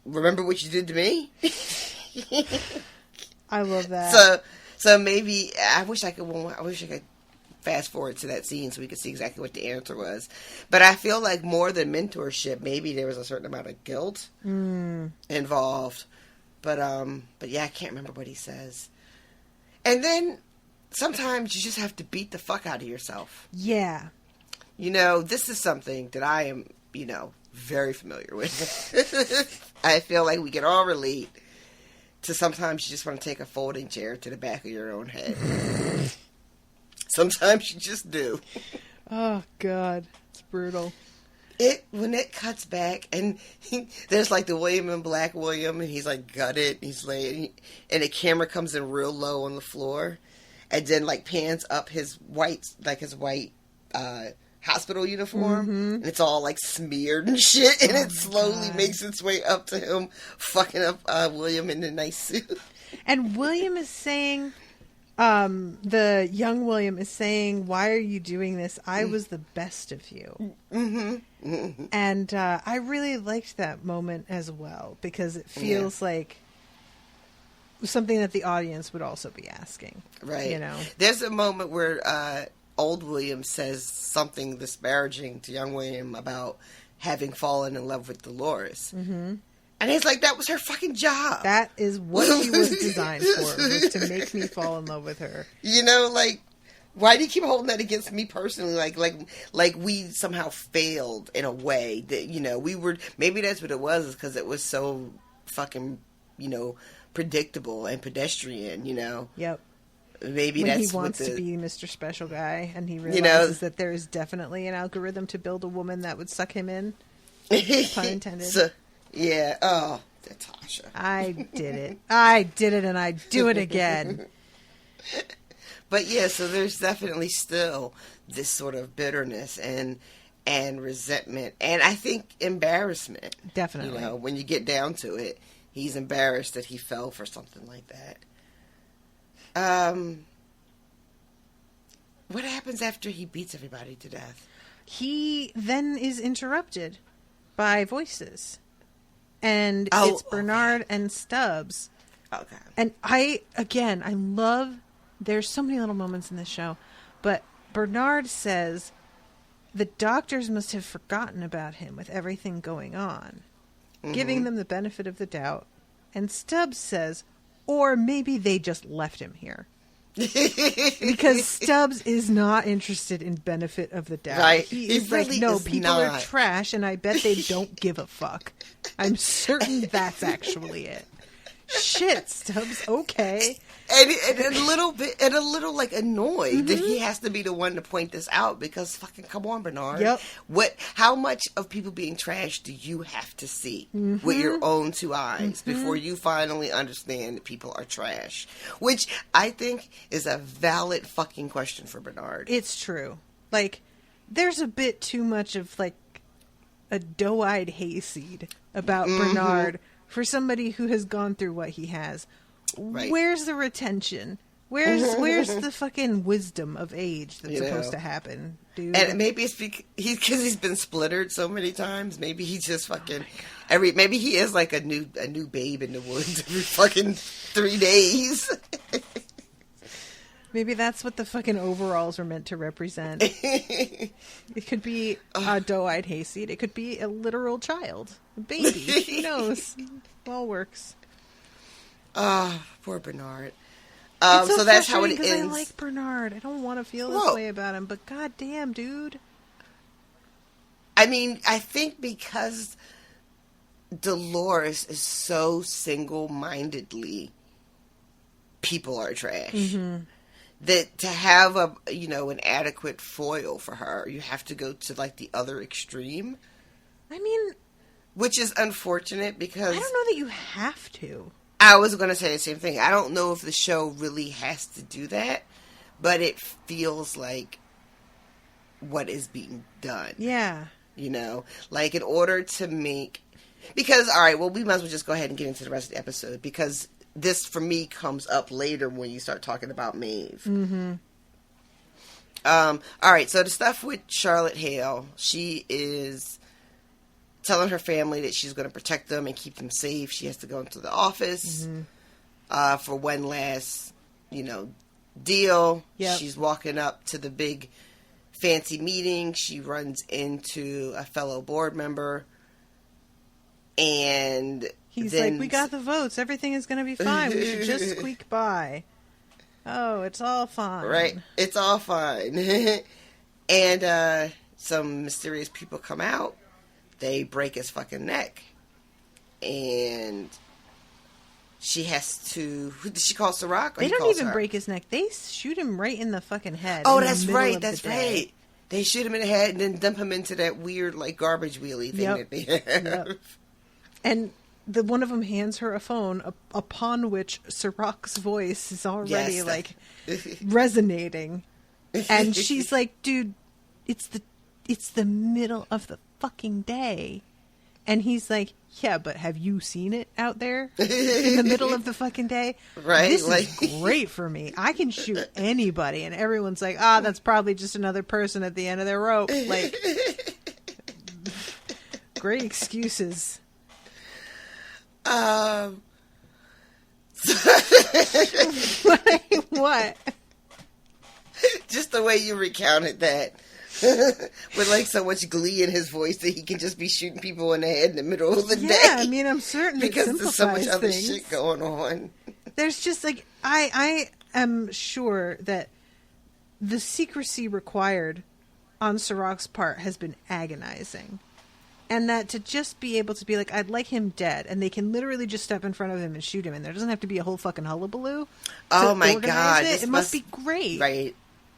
remember what you did to me? I love that. So maybe I wish I could fast forward to that scene so we could see exactly what the answer was. But I feel like more than mentorship, maybe there was a certain amount of guilt involved. But yeah, I can't remember what he says. And then sometimes you just have to beat the fuck out of yourself. Yeah. This is something that I am, very familiar with. I feel like we can all relate to sometimes you just want to take a folding chair to the back of your own head. Sometimes you just do. Oh, God. It's brutal. When it cuts back, and there's like the William and Black William, and he's like gutted, he's laying, and the camera comes in real low on the floor, and then like pans up his white hospital uniform, and it's all like smeared and shit, and it slowly makes its way up to him, fucking up William in the nice suit. And William is saying, the young William is saying, why are you doing this? I was the best of you. Mm-hmm. Mm-hmm. And I really liked that moment as well, because it feels like something that the audience would also be asking. Right. There's a moment where old William says something disparaging to young William about having fallen in love with Dolores. Mm-hmm. And he's like, that was her fucking job. That is what she was designed for, was to make me fall in love with her. Why do you keep holding that against me personally? Like we somehow failed in a way that, we were, maybe that's what it was, is because it was so fucking, predictable and pedestrian, Yep. Maybe when that's he wants to be Mr. Special Guy, and he realizes that there is definitely an algorithm to build a woman that would suck him in. Pun intended. Yeah. Oh, Natasha. I did it. I did it, and I do it again. But yeah, so there's definitely still this sort of bitterness and resentment, and I think embarrassment. Definitely. When you get down to it, he's embarrassed that he fell for something like that. What happens after he beats everybody to death? He then is interrupted by voices. And it's Bernard and Stubbs. Okay. And I love, there's so many little moments in this show, but Bernard says the doctors must have forgotten about him with everything going on, giving them the benefit of the doubt. And Stubbs says, or maybe they just left him here. Because Stubbs is not interested in benefit of the doubt. Right. He is really like, no, people are trash, and I bet they don't give a fuck. I'm certain that's actually it. Shit, Stubbs, okay. And a little like annoyed that he has to be the one to point this out, because fucking come on, Bernard. Yep. How much of people being trash do you have to see with your own two eyes before you finally understand that people are trash? Which I think is a valid fucking question for Bernard. It's true. Like, there's a bit too much of like a doe-eyed hayseed about Bernard for somebody who has gone through what he has. Right. Where's the retention? Where's the fucking wisdom of age that's supposed to happen, dude? And maybe it's because he's been splittered so many times. Maybe he just fucking maybe he is like a new babe in the woods every fucking 3 days. Maybe that's what the fucking overalls are meant to represent. It could be a doe-eyed hayseed. It could be a literal child, a baby. Who knows? All works. Poor Bernard. So that's how it ends. ends. I like Bernard. I don't want to feel this way about him, but goddamn, dude. I mean, I think because Dolores is so single-mindedly, people are trash. Mm-hmm. That to have an adequate foil for her, you have to go to like the other extreme. I mean, which is unfortunate because I don't know that you have to. I was going to say the same thing. I don't know if the show really has to do that, but it feels like what is being done. Yeah. Like in order to make... Because, all right, well, we might as well just go ahead and get into the rest of the episode because this, for me, comes up later when you start talking about Maeve. Mm-hmm. All right, so the stuff with Charlotte Hale, she is... telling her family that she's going to protect them and keep them safe. She has to go into the office for one last, deal. Yep. She's walking up to the big fancy meeting. She runs into a fellow board member. And he's like, we got the votes. Everything is going to be fine. We should just squeak by. Oh, it's all fine. Right. It's all fine. And some mysterious people come out. They break his fucking neck. And she has to... Who did she call Ciroc? They don't even break his neck. They shoot him right in the fucking head. Oh, that's right. That's right. They shoot him in the head and then dump him into that weird, like, garbage wheelie thing that they have. Yep. And one of them hands her a phone upon which Ciroc's voice is already, resonating. And she's like, dude, it's the middle of the fucking day. And he's like, yeah, but have you seen it out there in the middle of the fucking day? Right. This is great for me. I can shoot anybody. And everyone's like, that's probably just another person at the end of their rope. Like, great excuses. What? Just the way you recounted that. With like so much glee in his voice that he can just be shooting people in the head in the middle of the day. Yeah, I mean, I'm certain because there's so much other things. shit going on. There's just like I am sure that the secrecy required on Ciroc's part has been agonizing, and that to just be able to be like, I'd like him dead, and they can literally just step in front of him and shoot him, and there doesn't have to be a whole fucking hullabaloo. Oh my god, it must be great, right?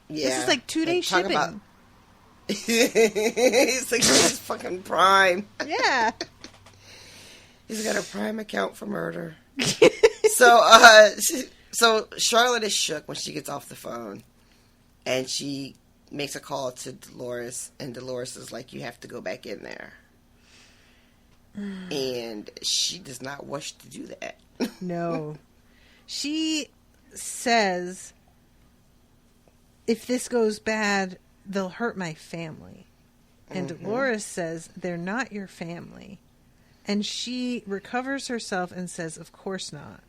Yeah, this is like 2-day shipping. He's like, he's fucking Prime. Yeah. He's got a Prime account for murder. So Charlotte is shook when she gets off the phone. And she makes a call to Dolores. And Dolores is like, you have to go back in there. And she does not wish to do that. No. She says, if this goes bad, they'll hurt my family. And Dolores says, they're not your family. And she recovers herself and says, of course not.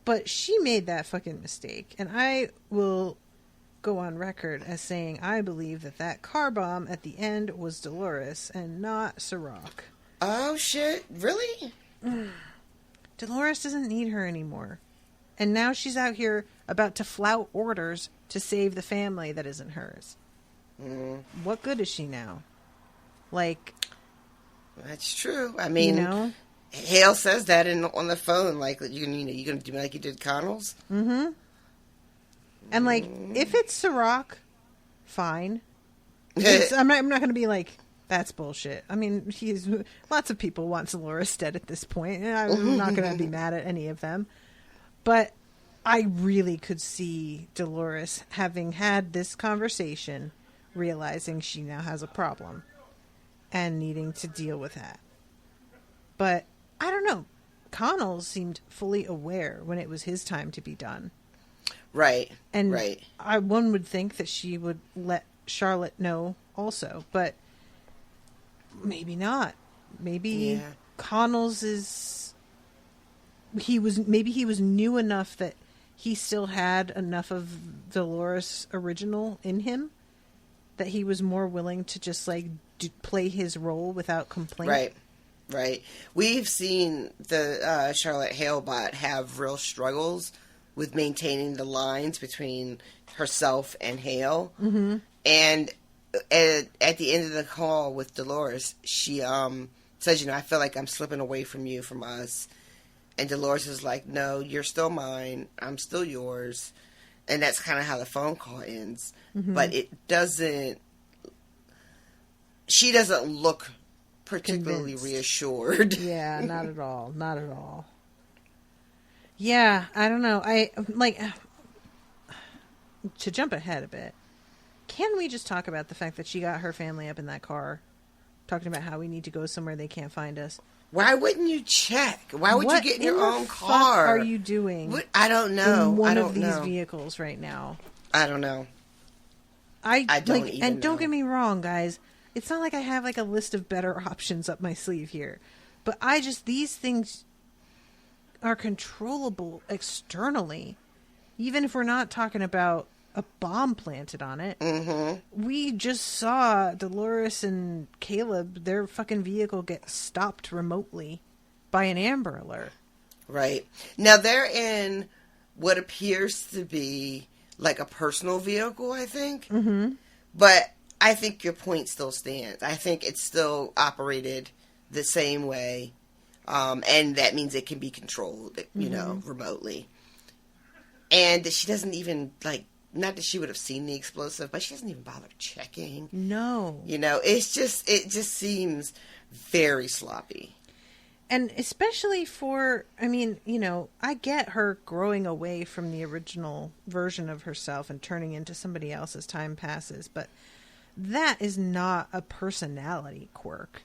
But she made that fucking mistake. And I will go on record as saying I believe that car bomb at the end was Dolores and not Ciroc. Oh, shit. Really? Dolores doesn't need her anymore. And now she's out here about to flout orders to save the family that isn't hers. What good is she now? Like, that's true. I mean, Hale says that on the phone, like, you're gonna do like you did Connell's. Mm-hmm. And like, if it's Ciroc, fine. I'm not gonna be like, that's bullshit. I mean, lots of people want Dolores dead at this point, and I'm not gonna be mad at any of them. But I really could see Dolores having had this conversation, realizing she now has a problem and needing to deal with that. But I don't know. Connell seemed fully aware when it was his time to be done. Right. And right. one would think that she would let Charlotte know also, but maybe not. Maybe Connell's he was new enough that he still had enough of Dolores original in him that he was more willing to just like play his role without complaint. Right. We've seen the Charlotte Halebot have real struggles with maintaining the lines between herself and Hale. Mm-hmm. And at the end of the call with Dolores, she says, I feel like I'm slipping away from you, from us. And Dolores is like, no, you're still mine. I'm still yours. And that's kind of how the phone call ends. Mm-hmm. But she doesn't look particularly convinced. Reassured. Yeah, not at all. Not at all. Yeah, I don't know. To jump ahead a bit, can we just talk about the fact that she got her family up in that car, talking about how we need to go somewhere they can't find us? Why wouldn't you check? Why would you get in your own car? What are you doing? I don't know. In one of these vehicles right now. I don't know. I don't even know. Don't get me wrong, guys. It's not like I have like a list of better options up my sleeve here, but these things are controllable externally, even if we're not talking about a bomb planted on it. Mm-hmm. We just saw Dolores and Caleb, their fucking vehicle get stopped remotely by an Amber Alert. Right. Now they're in what appears to be like a personal vehicle, I think. Mm-hmm. But I think your point still stands. I think it's still operated the same way. And that means it can be controlled, remotely. And she doesn't even, not that she would have seen the explosive, but she doesn't even bother checking. No. It just seems very sloppy. And especially I get her growing away from the original version of herself and turning into somebody else as time passes, but that is not a personality quirk.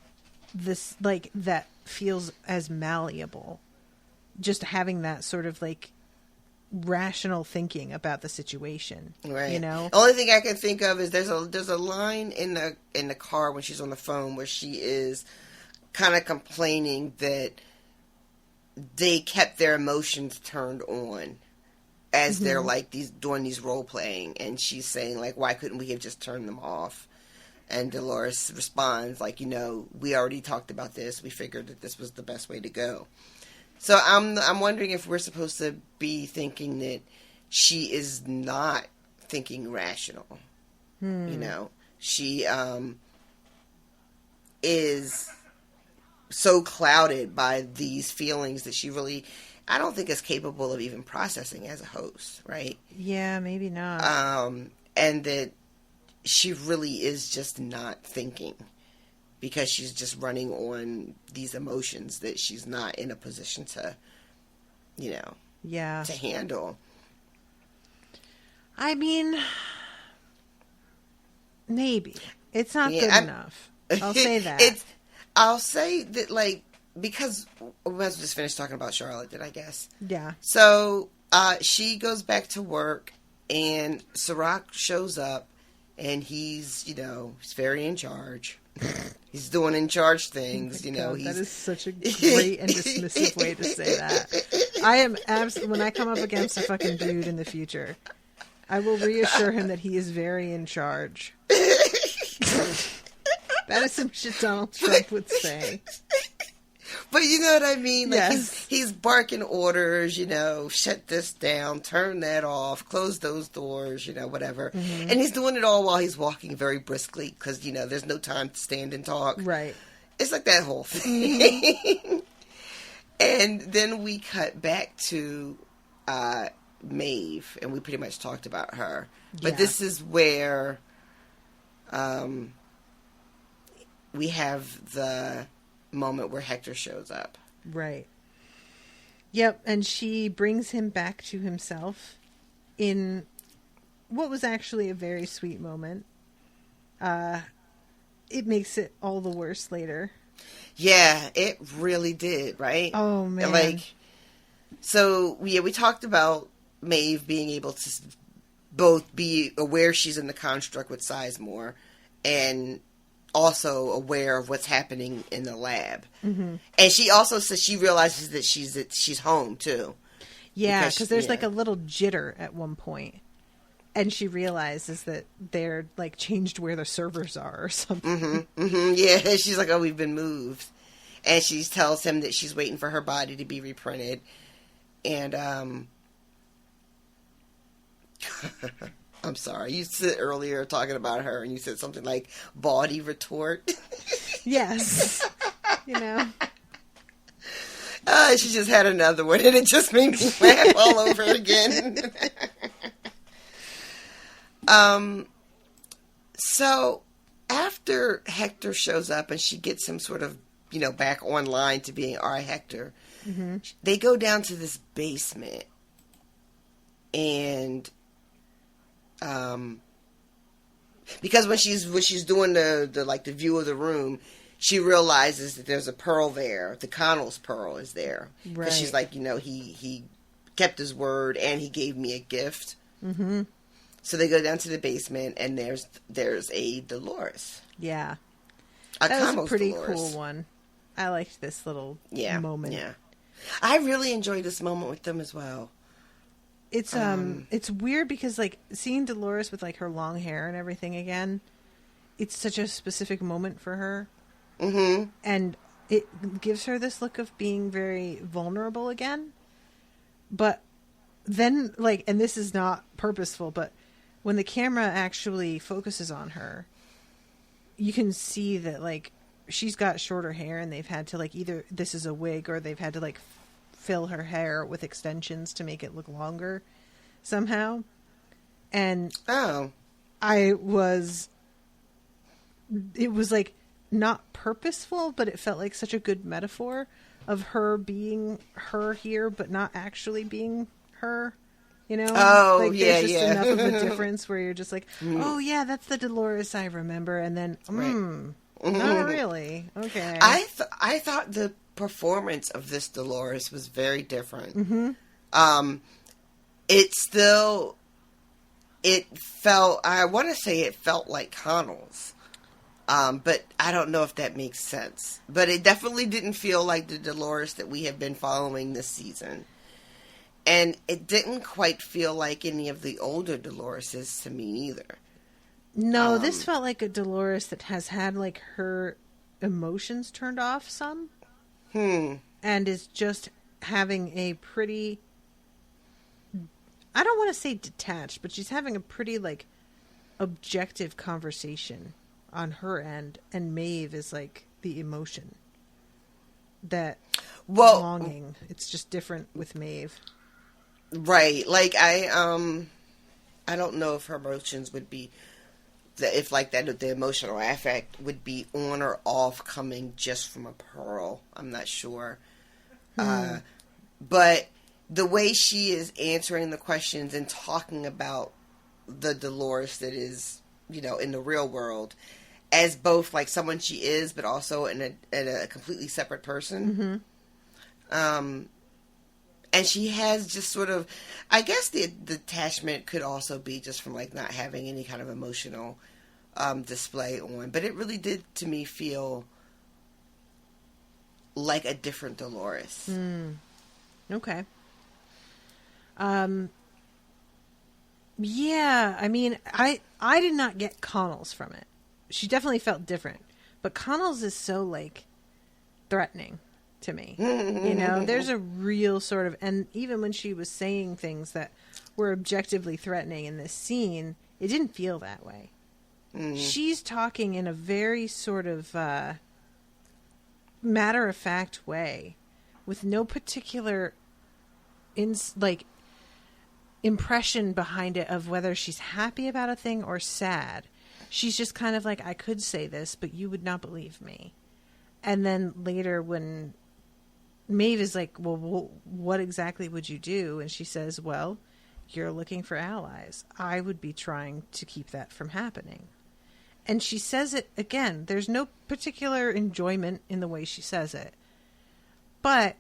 That feels as malleable. Just having that sort of rational thinking about the situation. Right. The only thing I can think of is there's a line in the car when she's on the phone where she is kind of complaining that they kept their emotions turned on as they're doing these role playing, and she's saying why couldn't we have just turned them off? And Dolores responds we already talked about this. We figured that this was the best way to go. So I'm wondering if we're supposed to be thinking that she is not thinking rational. She is so clouded by these feelings that she really, I don't think is capable of even processing as a host, right? Yeah, maybe not. And that she really is just not thinking because she's just running on these emotions that she's not in a position to, to handle. I mean, maybe. It's not good enough. I'll say that. I'll say that, because we might as well just finish talking about Charlotte, I guess. Yeah. So, she goes back to work, and Ciroc shows up, and he's, he's very in charge. He's doing in charge things, God, that is such a great and dismissive way to say that. I am when I come up against a fucking dude in the future, I will reassure him that he is very in charge. That is some shit Donald Trump would say. But you know what I mean? Yes. He's barking orders, shut this down, turn that off, close those doors, whatever. Mm-hmm. And he's doing it all while he's walking very briskly because, there's no time to stand and talk. Right. It's like that whole thing. Mm-hmm. And then we cut back to Maeve, and we pretty much talked about her. But this is where we have the moment where Hector shows up. Right. Yep, and she brings him back to himself in what was actually a very sweet moment. It makes it all the worse later. Yeah, it really did, right? Oh, man. So, we talked about Maeve being able to both be aware she's in the construct with Sizemore and also aware of what's happening in the lab. Mm-hmm. And she also says she realizes that she's home too. Yeah, because there's like a little jitter at one point, and she realizes that they're like changed where the servers are or something. Mm-hmm, mm-hmm, yeah, she's like, "Oh, we've been moved," and she tells him that she's waiting for her body to be reprinted. And I'm sorry, you said earlier talking about her, and you said something like "body retort." Yes, you know. She just had another one, and it just made me laugh all over again. So after Hector shows up and she gets him sort of, back online to being our Hector, mm-hmm. They go down to this basement, and because when she's doing the view of the room, she realizes that there's a pearl there. The Connell's pearl is there. Right. Because she's like, he kept his word and he gave me a gift. Mm-hmm. So they go down to the basement and there's a Dolores. Yeah. That was a pretty cool one. I liked this little moment. Yeah. I really enjoyed this moment with them as well. It's weird because like seeing Dolores with like her long hair and everything again, it's such a specific moment for her. Mm-hmm. And it gives her this look of being very vulnerable again. But then, like, and this is not purposeful, but when the camera actually focuses on her, you can see that, like, she's got shorter hair and they've had to, like, either this is a wig or they've had to, like, fill her hair with extensions to make it look longer somehow. And it was, like, not purposeful, but it felt like such a good metaphor of her being her here, but not actually being her, Oh, like, yeah, there's just enough of a difference where you're just like, oh, yeah, that's the Dolores I remember, and then, not really. Okay. I thought the performance of this Dolores was very different. Mm-hmm. It felt, I want to say it felt like Connell's. But I don't know if that makes sense. But it definitely didn't feel like the Dolores that we have been following this season. And it didn't quite feel like any of the older Doloreses to me either. No, this felt like a Dolores that has had like her emotions turned off some. And is just having a pretty, I don't want to say detached, but she's having a pretty like objective conversation on her end, and Maeve is like the emotion, that longing. It's just different with Maeve, right? Like I don't know if her emotions would be if like that, the emotional affect would be on or off coming just from a pearl. I'm not sure, but the way she is answering the questions and talking about the Dolores that is, in the real world, as both like someone she is, but also in a completely separate person. Mm-hmm. And she has just sort of, I guess the detachment could also be just from like not having any kind of emotional display on. But it really did to me feel like a different Dolores. Okay. Yeah, I mean, I did not get Connell's from it. She definitely felt different, but Connell's is so like threatening to me. There's a real sort of, and even when she was saying things that were objectively threatening in this scene, it didn't feel that way. She's talking in a very sort of matter-of-fact way, with no particular impression behind it of whether she's happy about a thing or sad. She's just kind of like, I could say this, but you would not believe me. And then later when Maeve is like, well, what exactly would you do? And she says, well, you're looking for allies. I would be trying to keep that from happening. And she says it again. There's no particular enjoyment in the way she says it. But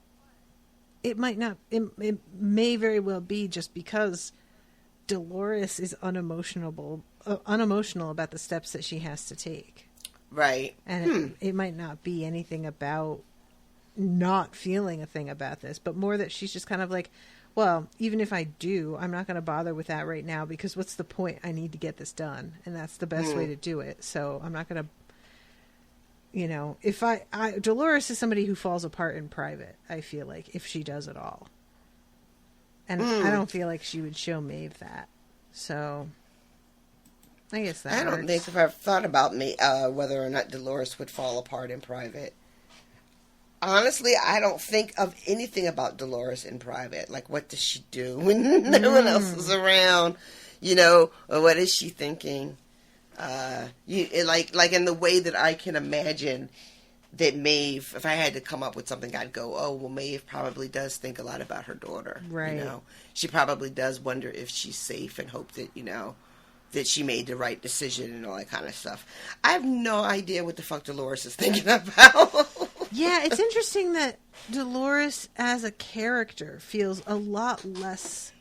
it might not. It may very well be just because Dolores is unemotional about the steps that she has to take. Right. And it might not be anything about not feeling a thing about this, but more that she's just kind of like, well, even if I do, I'm not going to bother with that right now because what's the point? I need to get this done, and that's the best way to do it. So I'm not going to, if Dolores is somebody who falls apart in private, I feel like, if she does it all. And I don't feel like she would show Maeve that. So I guess that I don't think if I've thought about whether or not Dolores would fall apart in private. Honestly, I don't think of anything about Dolores in private. Like, what does she do when no one else is around? Or what is she thinking? Like in the way that I can imagine that Maeve, if I had to come up with something, I'd go, oh, well, Maeve probably does think a lot about her daughter. Right. She probably does wonder if she's safe and hope that, that she made the right decision and all that kind of stuff. I have no idea what the fuck Dolores is thinking about. Yeah, it's interesting that Dolores as a character feels a lot less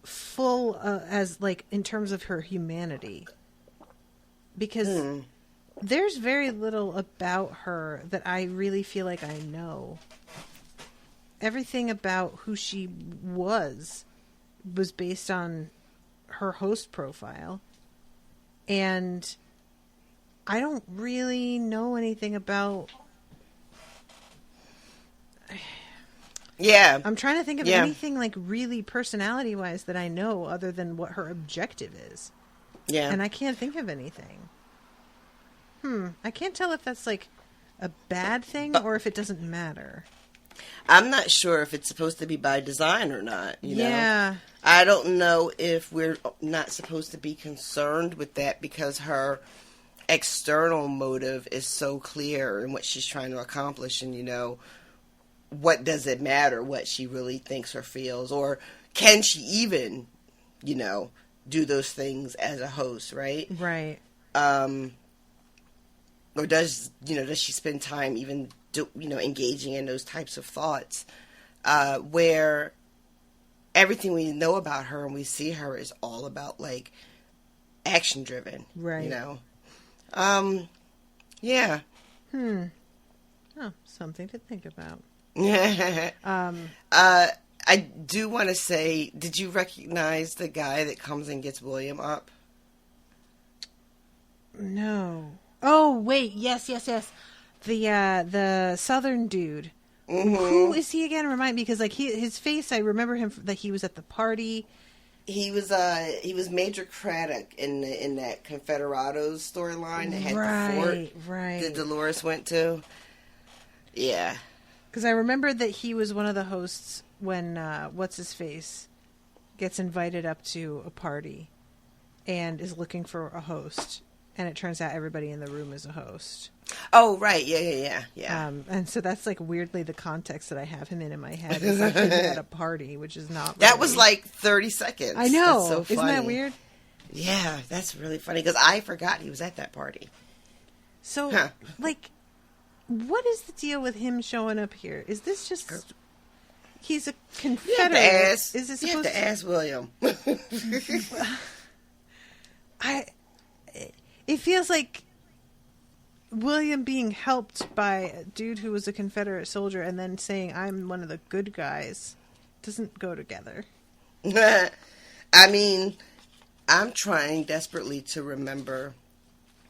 full as like in terms of her humanity. Because there's very little about her that I really feel like I know. Everything about who she was based on her host profile. And I don't really know anything about... Yeah. I'm trying to think of anything like really personality-wise that I know other than what her objective is. Yeah. And I can't think of anything. I can't tell if that's like a bad thing or if it doesn't matter. I'm not sure if it's supposed to be by design or not, Yeah. I don't know if we're not supposed to be concerned with that because her external motive is so clear in what she's trying to accomplish and, what does it matter what she really thinks or feels, or can she even, do those things as a host, right? Right. Or does she spend time even, engaging in those types of thoughts, where everything we know about her and we see her is all about, like, action driven, right? Yeah. Oh, something to think about. I do want to say, did you recognize the guy that comes and gets William up? No. Oh, wait. Yes. The Southern dude. Mm-hmm. Who is he again? Remind me, because like his face, I remember him that he was at the party. He was Major Craddock in that Confederados storyline that had the fort that Dolores went to. Yeah. Because I remember that he was one of the hosts when what's-his-face gets invited up to a party and is looking for a host. And it turns out everybody in the room is a host. Oh, right. Yeah. And so that's like weirdly the context that I have him in my head. Is like him at a party, which is not That was like 30 seconds. I know. That's so funny. Isn't that weird? Yeah, that's really funny because I forgot he was at that party. So, like... What is the deal with him showing up here? Is this just... He's a Confederate. You have to ask William. It feels like William being helped by a dude who was a Confederate soldier and then saying, I'm one of the good guys, doesn't go together. I mean, I'm trying desperately to remember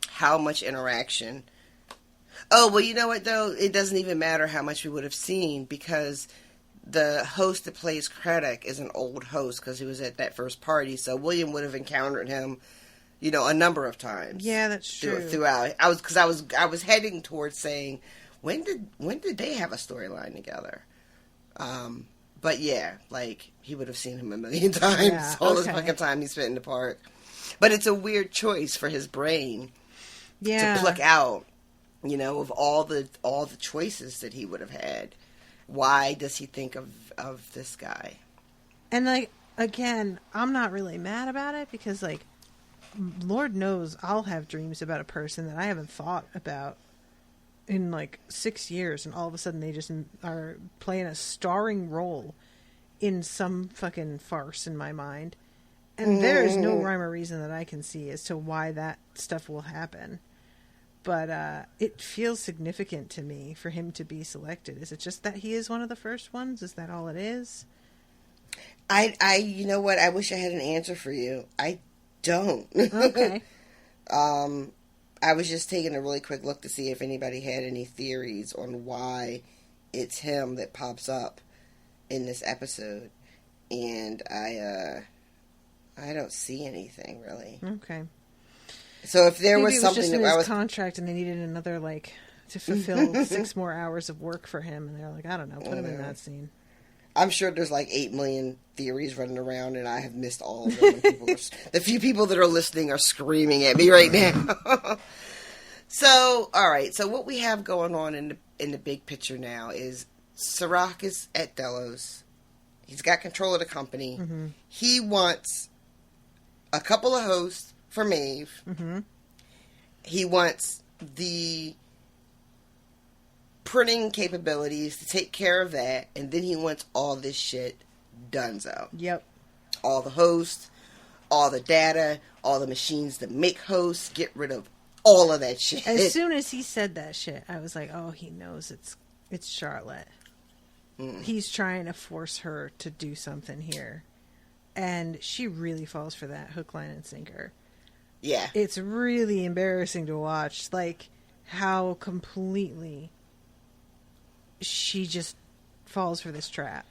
how much interaction... Oh, well, you know what, though? It doesn't even matter how much we would have seen because the host that plays Craddock is an old host because he was at that first party. So William would have encountered him, a number of times. Yeah, that's true. Throughout. I was heading towards saying, when did they have a storyline together? But yeah, like, he would have seen him a million times all this fucking time he spent in the park. But it's a weird choice for his brain to pluck out. Of all the choices that he would have had, why does he think of this guy? And like again, I'm not really mad about it because like, Lord knows I'll have dreams about a person that I haven't thought about in like 6 years, and all of a sudden they just are playing a starring role in some fucking farce in my mind. And there is no rhyme or reason that I can see as to why that stuff will happen. But it feels significant to me for him to be selected. Is it just that he is one of the first ones? Is that all it is? You know what? I wish I had an answer for you. I don't. Okay. I was just taking a really quick look to see if anybody had any theories on why it's him that pops up in this episode. And I don't see anything, really. Okay. So if there Maybe was something just in that his I was contract and they needed another, like, to fulfill 6 more hours of work for him, and they're like, I don't know, put him in that scene. I'm sure there's like 8 million theories running around, and I have missed all of them. The few people that are listening are screaming at me right now. So, all right. So what we have going on in the big picture now is Ciroc is at Delos. He's got control of the company. Mm-hmm. He wants a couple of hosts for Maeve. Mm-hmm. He wants the printing capabilities to take care of that, and then he wants all this shit donezo. Yep. All the hosts, all the data, all the machines that make hosts, get rid of all of that shit. As soon as he said that shit, I was like, oh, he knows it's Charlotte. He's trying to force her to do something here. And she really falls for that hook, line, and sinker. Yeah. It's really embarrassing to watch, like, how completely she just falls for this trap.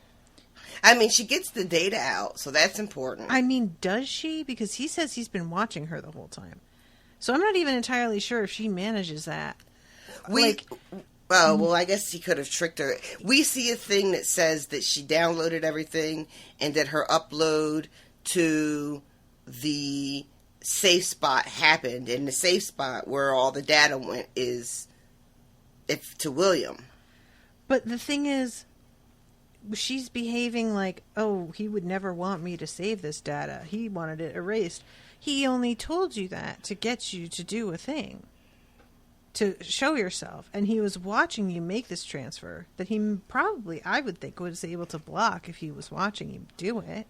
I mean, she gets the data out, so that's important. I mean, does she? Because he says he's been watching her the whole time. So I'm not even entirely sure if she manages that. Well, I guess he could have tricked her. We see a thing that says that she downloaded everything and that her upload to the safe spot happened. And the safe spot where all the data went is to William. But the thing is, she's behaving like, oh, he would never want me to save this data. He wanted it erased. He only told you that to get you to do a thing. To show yourself. And he was watching you make this transfer that he probably, I would think, was able to block if he was watching you do it.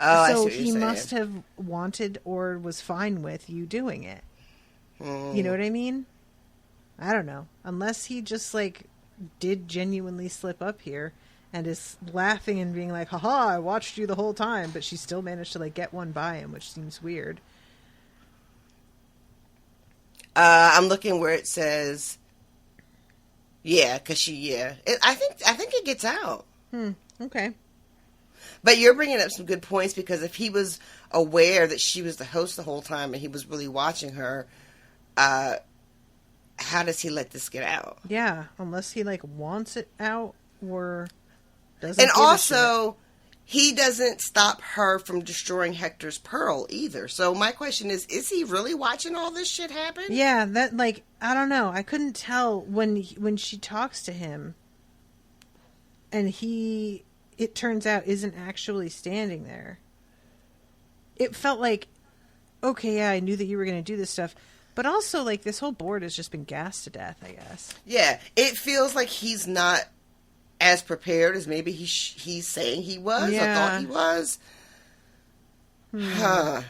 Oh, so I see what he you're saying. must have wanted or was fine with you doing it. You know what I mean? I don't know. Unless he just, like, did genuinely slip up here and is laughing and being like, haha, I watched you the whole time, but she still managed to, like, get one by him, which seems weird. I'm looking where it says, yeah, because I think it gets out. Okay. But you're bringing up some good points, because if he was aware that she was the host the whole time and he was really watching her, how does he let this get out? Yeah, unless he, like, wants it out or doesn't. And also, he doesn't stop her from destroying Hector's pearl either. So my question is he really watching all this shit happen? Yeah, that, like, I don't know. I couldn't tell when she talks to him and he, it turns out, isn't actually standing there. It felt like, okay, yeah, I knew that you were going to do this stuff. But also, like, this whole board has just been gassed to death, I guess. Yeah, it feels like he's not as prepared as maybe he's saying he was, or thought he was. Huh.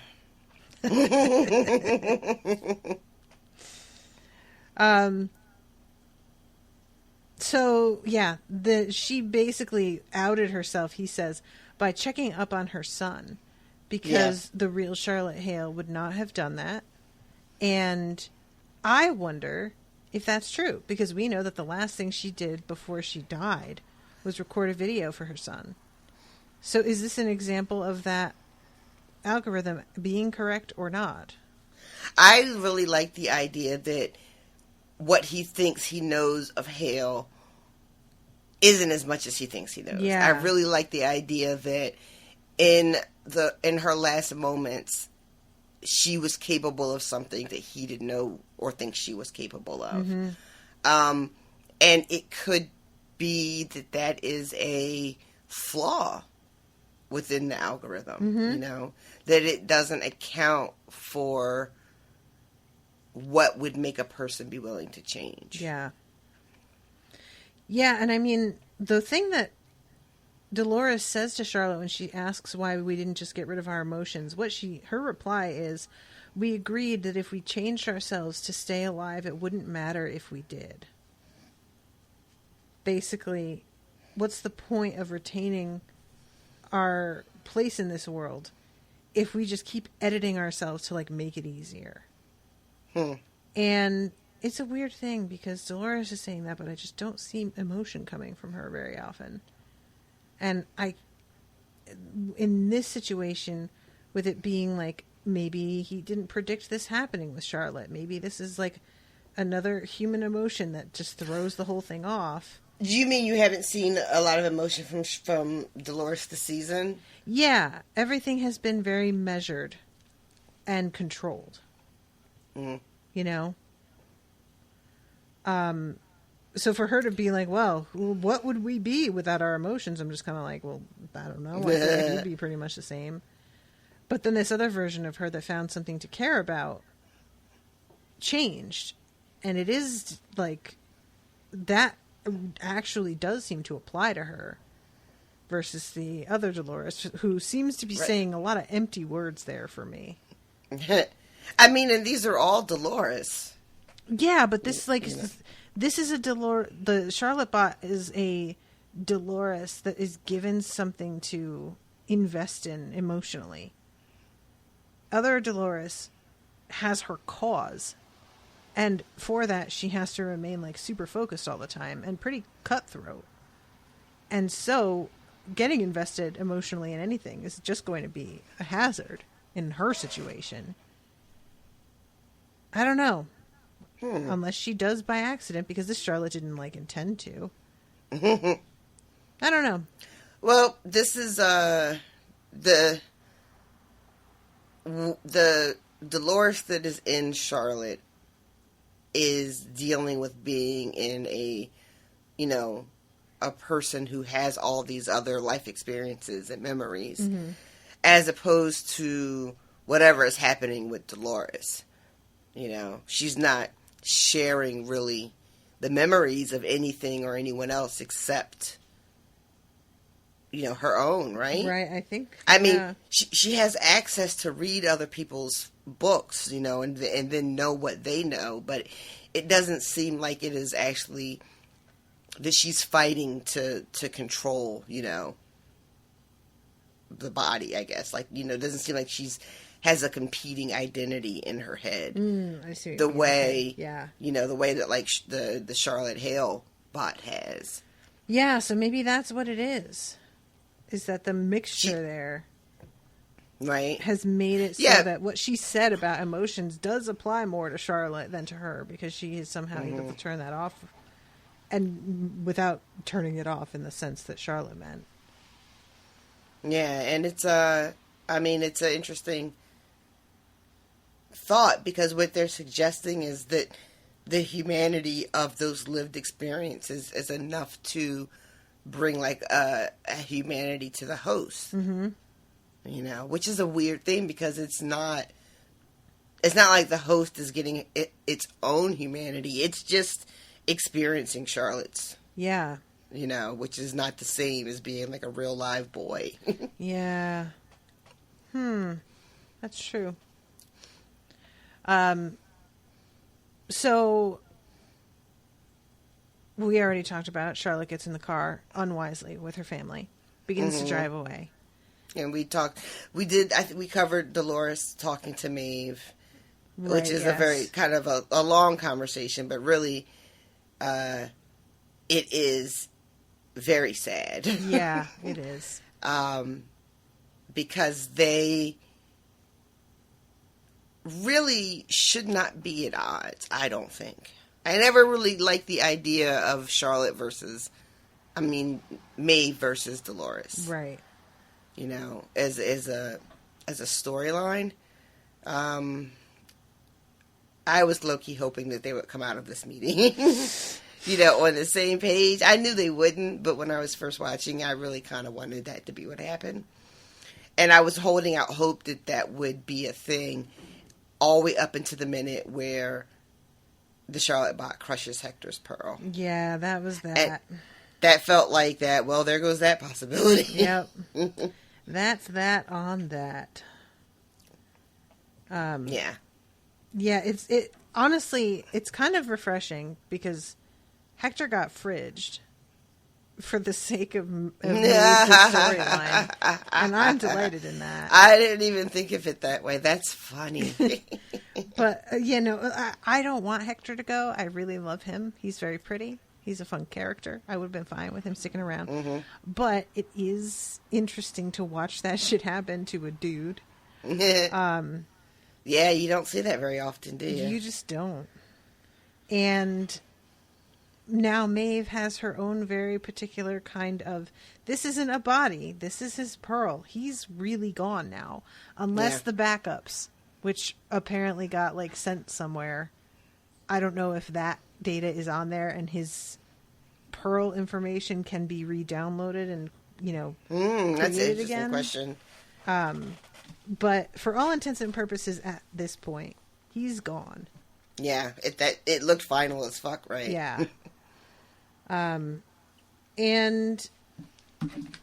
So, yeah, she basically outed herself, he says, by checking up on her son. Because the real Charlotte Hale would not have done that. And I wonder if that's true, because we know that the last thing she did before she died was record a video for her son. So is this an example of that algorithm being correct or not? I really like the idea that what he thinks he knows of Hale isn't as much as he thinks he knows. Yeah. I really like the idea that in her last moments, she was capable of something that he didn't know or think she was capable of. Mm-hmm. And it could be that is a flaw within the algorithm, you know, that it doesn't account for what would make a person be willing to change. Yeah. Yeah, and I mean, the thing that Dolores says to Charlotte when she asks why we didn't just get rid of our emotions, her reply is, we agreed that if we changed ourselves to stay alive, it wouldn't matter if we did. Basically, what's the point of retaining our place in this world if we just keep editing ourselves to, like, make it easier? And it's a weird thing because Dolores is saying that, but I just don't see emotion coming from her very often. And in this situation, with it being like, maybe he didn't predict this happening with Charlotte. Maybe this is like another human emotion that just throws the whole thing off. Do you mean you haven't seen a lot of emotion from Dolores this season? Yeah, everything has been very measured and controlled. Mm. You know? So for her to be like, well, what would we be without our emotions? I'm just kind of like, well, I don't know. I think we'd be pretty much the same. But then this other version of her that found something to care about changed. And it is like, that actually does seem to apply to her versus the other Dolores, who seems to be saying a lot of empty words there for me. I mean, and these are all Dolores. Yeah, but this, like, this is a Dolores. The Charlotte bot is a Dolores that is given something to invest in emotionally. Other Dolores has her cause, and for that she has to remain, like, super focused all the time and pretty cutthroat. And so getting invested emotionally in anything is just going to be a hazard in her situation. I don't know. Unless she does by accident, because this Charlotte didn't, like, intend to. I don't know. Well, this is the Dolores that is in Charlotte is dealing with being in a person who has all these other life experiences and memories, as opposed to whatever is happening with Dolores. You know, she's not sharing really the memories of anything or anyone else except, her own, right? Right, I think. I mean, she has access to read other people's books, and then know what they know, but it doesn't seem like it is actually that she's fighting to control, the body, I guess. Like, it doesn't seem like has a competing identity in her head. I see. The way, yeah. The way that, like, the Charlotte Hale bot has. Yeah, so maybe that's what it is. Is that the mixture there, right, has made it so that what she said about emotions does apply more to Charlotte than to her, because she is somehow able to turn that off, and without turning it off in the sense that Charlotte meant. Yeah, and it's it's an interesting thought, because what they're suggesting is that the humanity of those lived experiences is enough to bring, like, a humanity to the host. Which is a weird thing, because it's not like the host is getting its own humanity. It's just experiencing Charlotte's. Yeah. Which is not the same as being, like, a real live boy. Yeah. That's true. So we already talked about Charlotte gets in the car unwisely with her family, begins to drive away. And we covered Dolores talking to Maeve, which is a very kind of a long conversation, but really, it is very sad. Yeah, it is. Because they really should not be at odds, I don't think. I never really liked the idea of Maeve versus Dolores. Right. As a storyline. I was low-key hoping that they would come out of this meeting, on the same page. I knew they wouldn't, but when I was first watching, I really kind of wanted that to be what happened. And I was holding out hope that would be a thing all the way up into the minute where the Charlotte bot crushes Hector's pearl. Yeah, that was that. And that felt like that. Well, there goes that possibility. Yep. That's that on that. Yeah. Yeah, it honestly, it's kind of refreshing because Hector got fridged for the sake of Maeve's storyline, and I'm delighted in that. I didn't even think of it that way. That's funny. But I don't want Hector to go. I really love him. He's very pretty. He's a fun character. I would have been fine with him sticking around. Mm-hmm. But it is interesting to watch that shit happen to a dude. Yeah, you don't see that very often, do you? You just don't. And now Maeve has her own very particular kind of, this isn't a body, this is his pearl. He's really gone now. Unless the backups, which apparently got sent somewhere. I don't know if that data is on there and his pearl information can be re-downloaded and, that's an interesting again. question. But for all intents and purposes at this point, he's gone. Yeah, it looked final as fuck, right? Yeah. And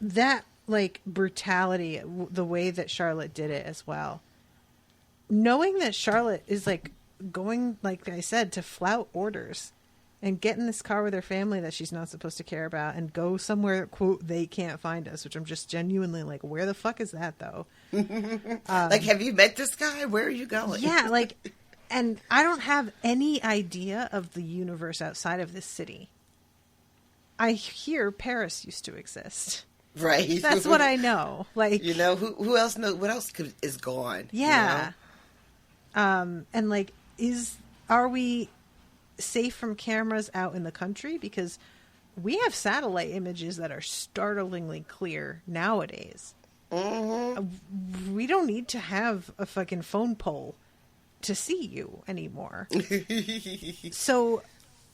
that, brutality, the way that Charlotte did it as well. Knowing that Charlotte is, going, like I said, to flout orders and get in this car with her family that she's not supposed to care about and go somewhere, quote, they can't find us, which I'm just genuinely where the fuck is that, though? Have you met this guy? Where are you going? Yeah, and I don't have any idea of the universe outside of this city. I hear Paris used to exist. Right. That's what I know. Who else knows? What else is gone? Yeah. And are we safe from cameras out in the country? Because we have satellite images that are startlingly clear nowadays. Mm-hmm. We don't need to have a fucking phone pole to see you anymore. So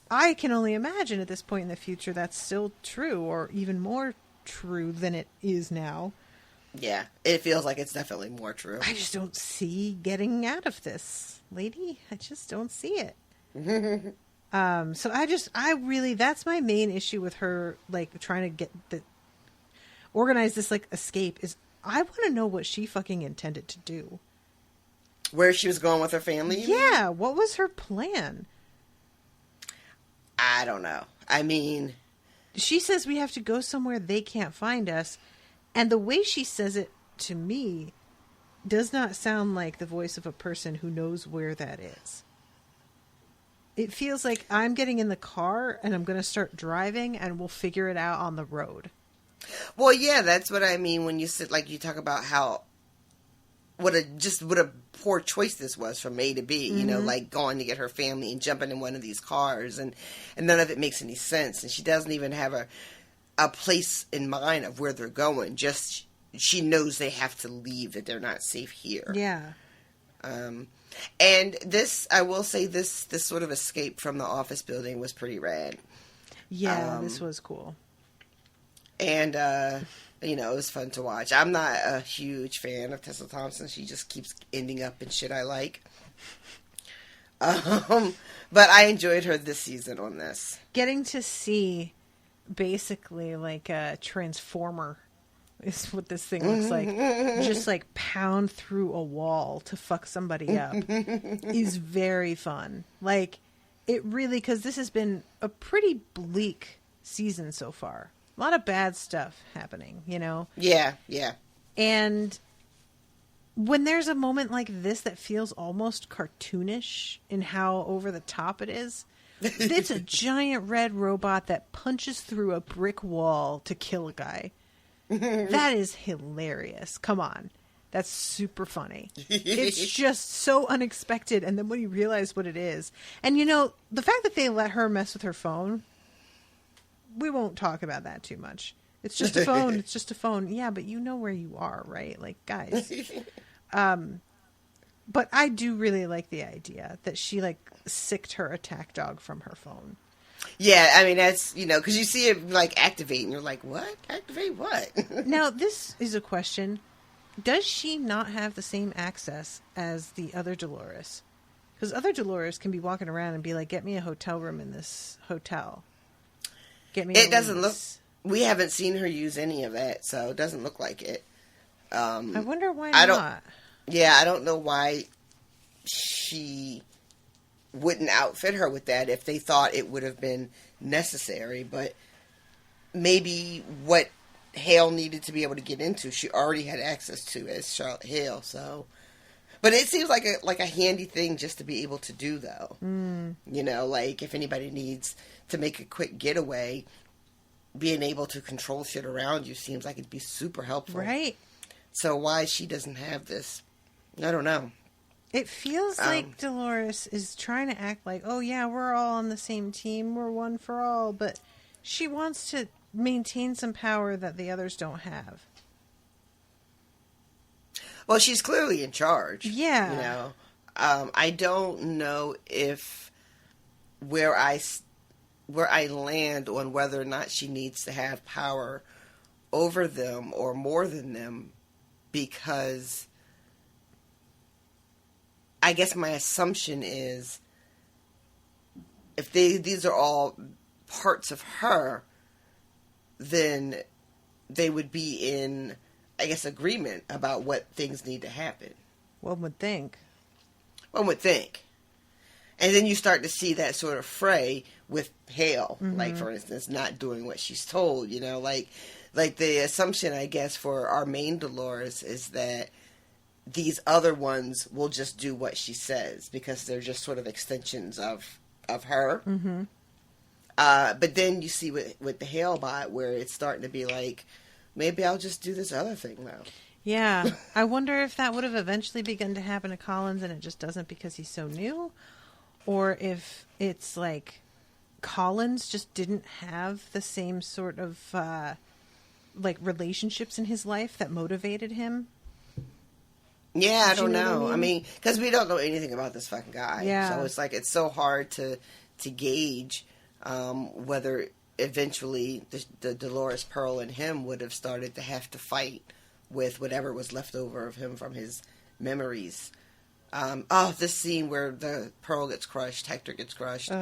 I can only imagine at this point in the future that's still true, or even more true than it is now. Yeah, it feels like it's definitely more true. I just don't see getting out of this, lady. I just don't see it. So I really, that's my main issue with her, trying to organize this, escape, is I want to know what she fucking intended to do. Where she was going with her family? Yeah, what was her plan? I don't know. I mean, she says we have to go somewhere they can't find us. And the way she says it to me does not sound like the voice of a person who knows where that is. It feels like I'm getting in the car and I'm going to start driving and we'll figure it out on the road. Well, yeah, that's what I mean when you said, you talk about how, what a poor choice this was from A to B, Mm-hmm. Going to get her family and jumping in one of these cars and none of it makes any sense. And she doesn't even have a place in mind of where they're going. Just, she knows they have to leave, that they're not safe here. Yeah. And this, I will say, this sort of escape from the office building was pretty rad. Yeah, this was cool. And, it was fun to watch. I'm not a huge fan of Tessa Thompson. She just keeps ending up in shit I like. But I enjoyed her this season on this. Getting to see basically a transformer is what this thing looks like. Just pound through a wall to fuck somebody up is very fun. It really, because this has been a pretty bleak season so far. A lot of bad stuff happening, Yeah, yeah. And when there's a moment like this that feels almost cartoonish in how over the top it is, it's a giant red robot that punches through a brick wall to kill a guy. That is hilarious. Come on. That's super funny. It's just so unexpected. And then when you realize what it is, and the fact that they let her mess with her phone, we won't talk about that too much. It's just a phone. It's just a phone. Yeah, but you know where you are, right? Guys. But I do really like the idea that she sicked her attack dog from her phone. Yeah, I mean, that's, because you see it activate and you're like, what? Activate what? Now, this is a question. Does she not have the same access as the other Dolores? Because other Dolores can be walking around and be like, get me a hotel room in this hotel. Get me It doesn't look... We haven't seen her use any of that, so it doesn't look like it. I wonder why not. Yeah, I don't know why she wouldn't outfit her with that if they thought it would have been necessary. But maybe what Hale needed to be able to get into, she already had access to as Charlotte Hale. So, but it seems like a handy thing just to be able to do, though. You know, like if anybody needs to make a quick getaway, being able to control shit around you seems like it'd be super helpful. Right. So why she doesn't have this, I don't know. It feels like Dolores is trying to act like, oh yeah, we're all on the same team, we're one for all, but she wants to maintain some power that the others don't have. Well, she's clearly in charge. Yeah. You know, I don't know if where I land on whether or not she needs to have power over them or more than them, because I guess my assumption is if these are all parts of her, then they would be in, I guess, agreement about what things need to happen. One would think. One would think. And then you start to see that sort of fray with Hale, like, for instance, not doing what she's told, you know, like the assumption, I guess, for our main Dolores is that these other ones will just do what she says because they're just sort of extensions of her. But then you see with the Hale bot where it's starting to be like, maybe I'll just do this other thing now. Yeah. I wonder if that would have eventually begun to happen to Collins and it just doesn't because he's so new. Or if it's like Collins just didn't have the same sort of like relationships in his life that motivated him. Yeah, I don't know. I mean, because we don't know anything about this fucking guy. Yeah. So it's like, it's so hard to gauge whether eventually the Dolores Pearl and him would have started to have to fight with whatever was left over of him from his memories. This scene where the Pearl gets crushed, Hector gets crushed.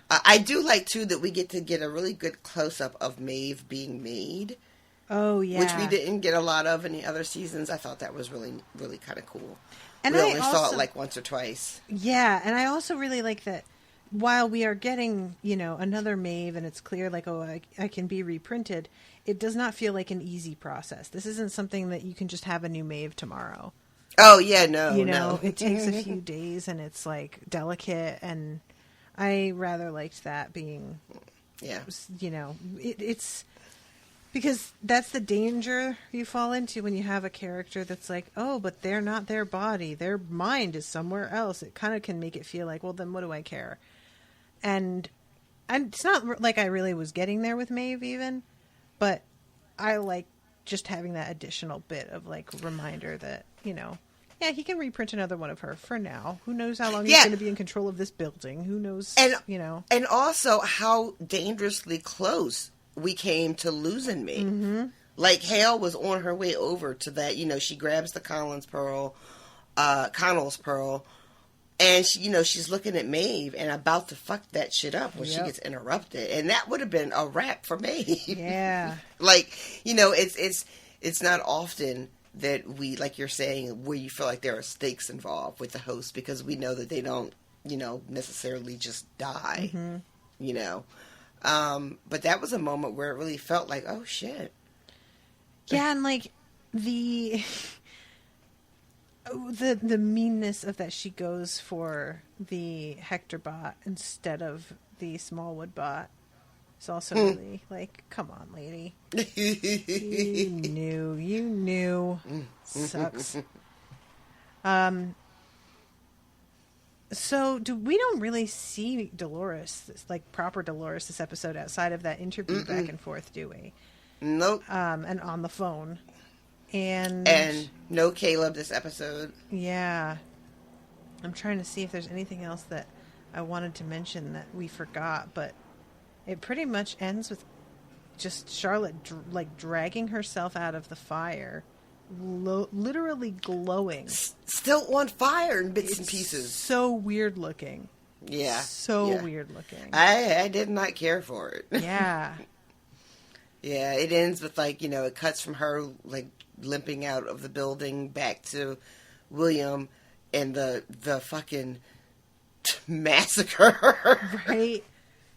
I do like, too, that we get a really good close-up of Maeve being made. Oh, yeah. Which we didn't get a lot of in the other seasons. I thought that was really, really kind of cool. And we only saw it like once or twice. Yeah, and I also really like that while we are getting, you know, another Maeve and it's clear like, oh, I can be reprinted, it does not feel like an easy process. This isn't something that you can just have a new Maeve tomorrow. Oh, yeah, no, you know, it takes a few days and it's like delicate, and I rather liked that being, you know, it's because that's the danger you fall into when you have a character that's like, oh, but they're not their body. Their mind is somewhere else. It kind of can make it feel like, well, then what do I care? And it's not like I really was getting there with Maeve even, but I like just having that additional bit of like reminder that, you know, yeah, he can reprint another one of her for now. Who knows how long he's going to be in control of this building? Who knows, you know. And also how dangerously close we came to losing Maeve. Like, Hale was on her way over to that, you know, she grabs the Connell's Pearl, and she, you know, she's looking at Maeve and about to fuck that shit up when she gets interrupted. And that would have been a wrap for Maeve. Yeah. Like, you know, it's not often that we, like you're saying, where you feel like there are stakes involved with the host, because we know that they don't, you know, necessarily just die, you know. But that was a moment where it really felt like, oh shit. Yeah, and like the meanness of that she goes for the Hector bot instead of the Smallwood bot is also really like, come on, lady. You knew. Sucks. So we don't really see Dolores, like proper Dolores, this episode outside of that interview back and forth, do we? Nope. And on the phone. And no Caleb this episode. Yeah. I'm trying to see if there's anything else that I wanted to mention that we forgot, but it pretty much ends with just Charlotte like dragging herself out of the fire literally glowing. Still on fire in bits and pieces. So weird looking. Yeah. So weird looking. I did not care for it. Yeah. Yeah, it ends with, like, you know, it cuts from her, like, limping out of the building back to William and the fucking massacre. Right.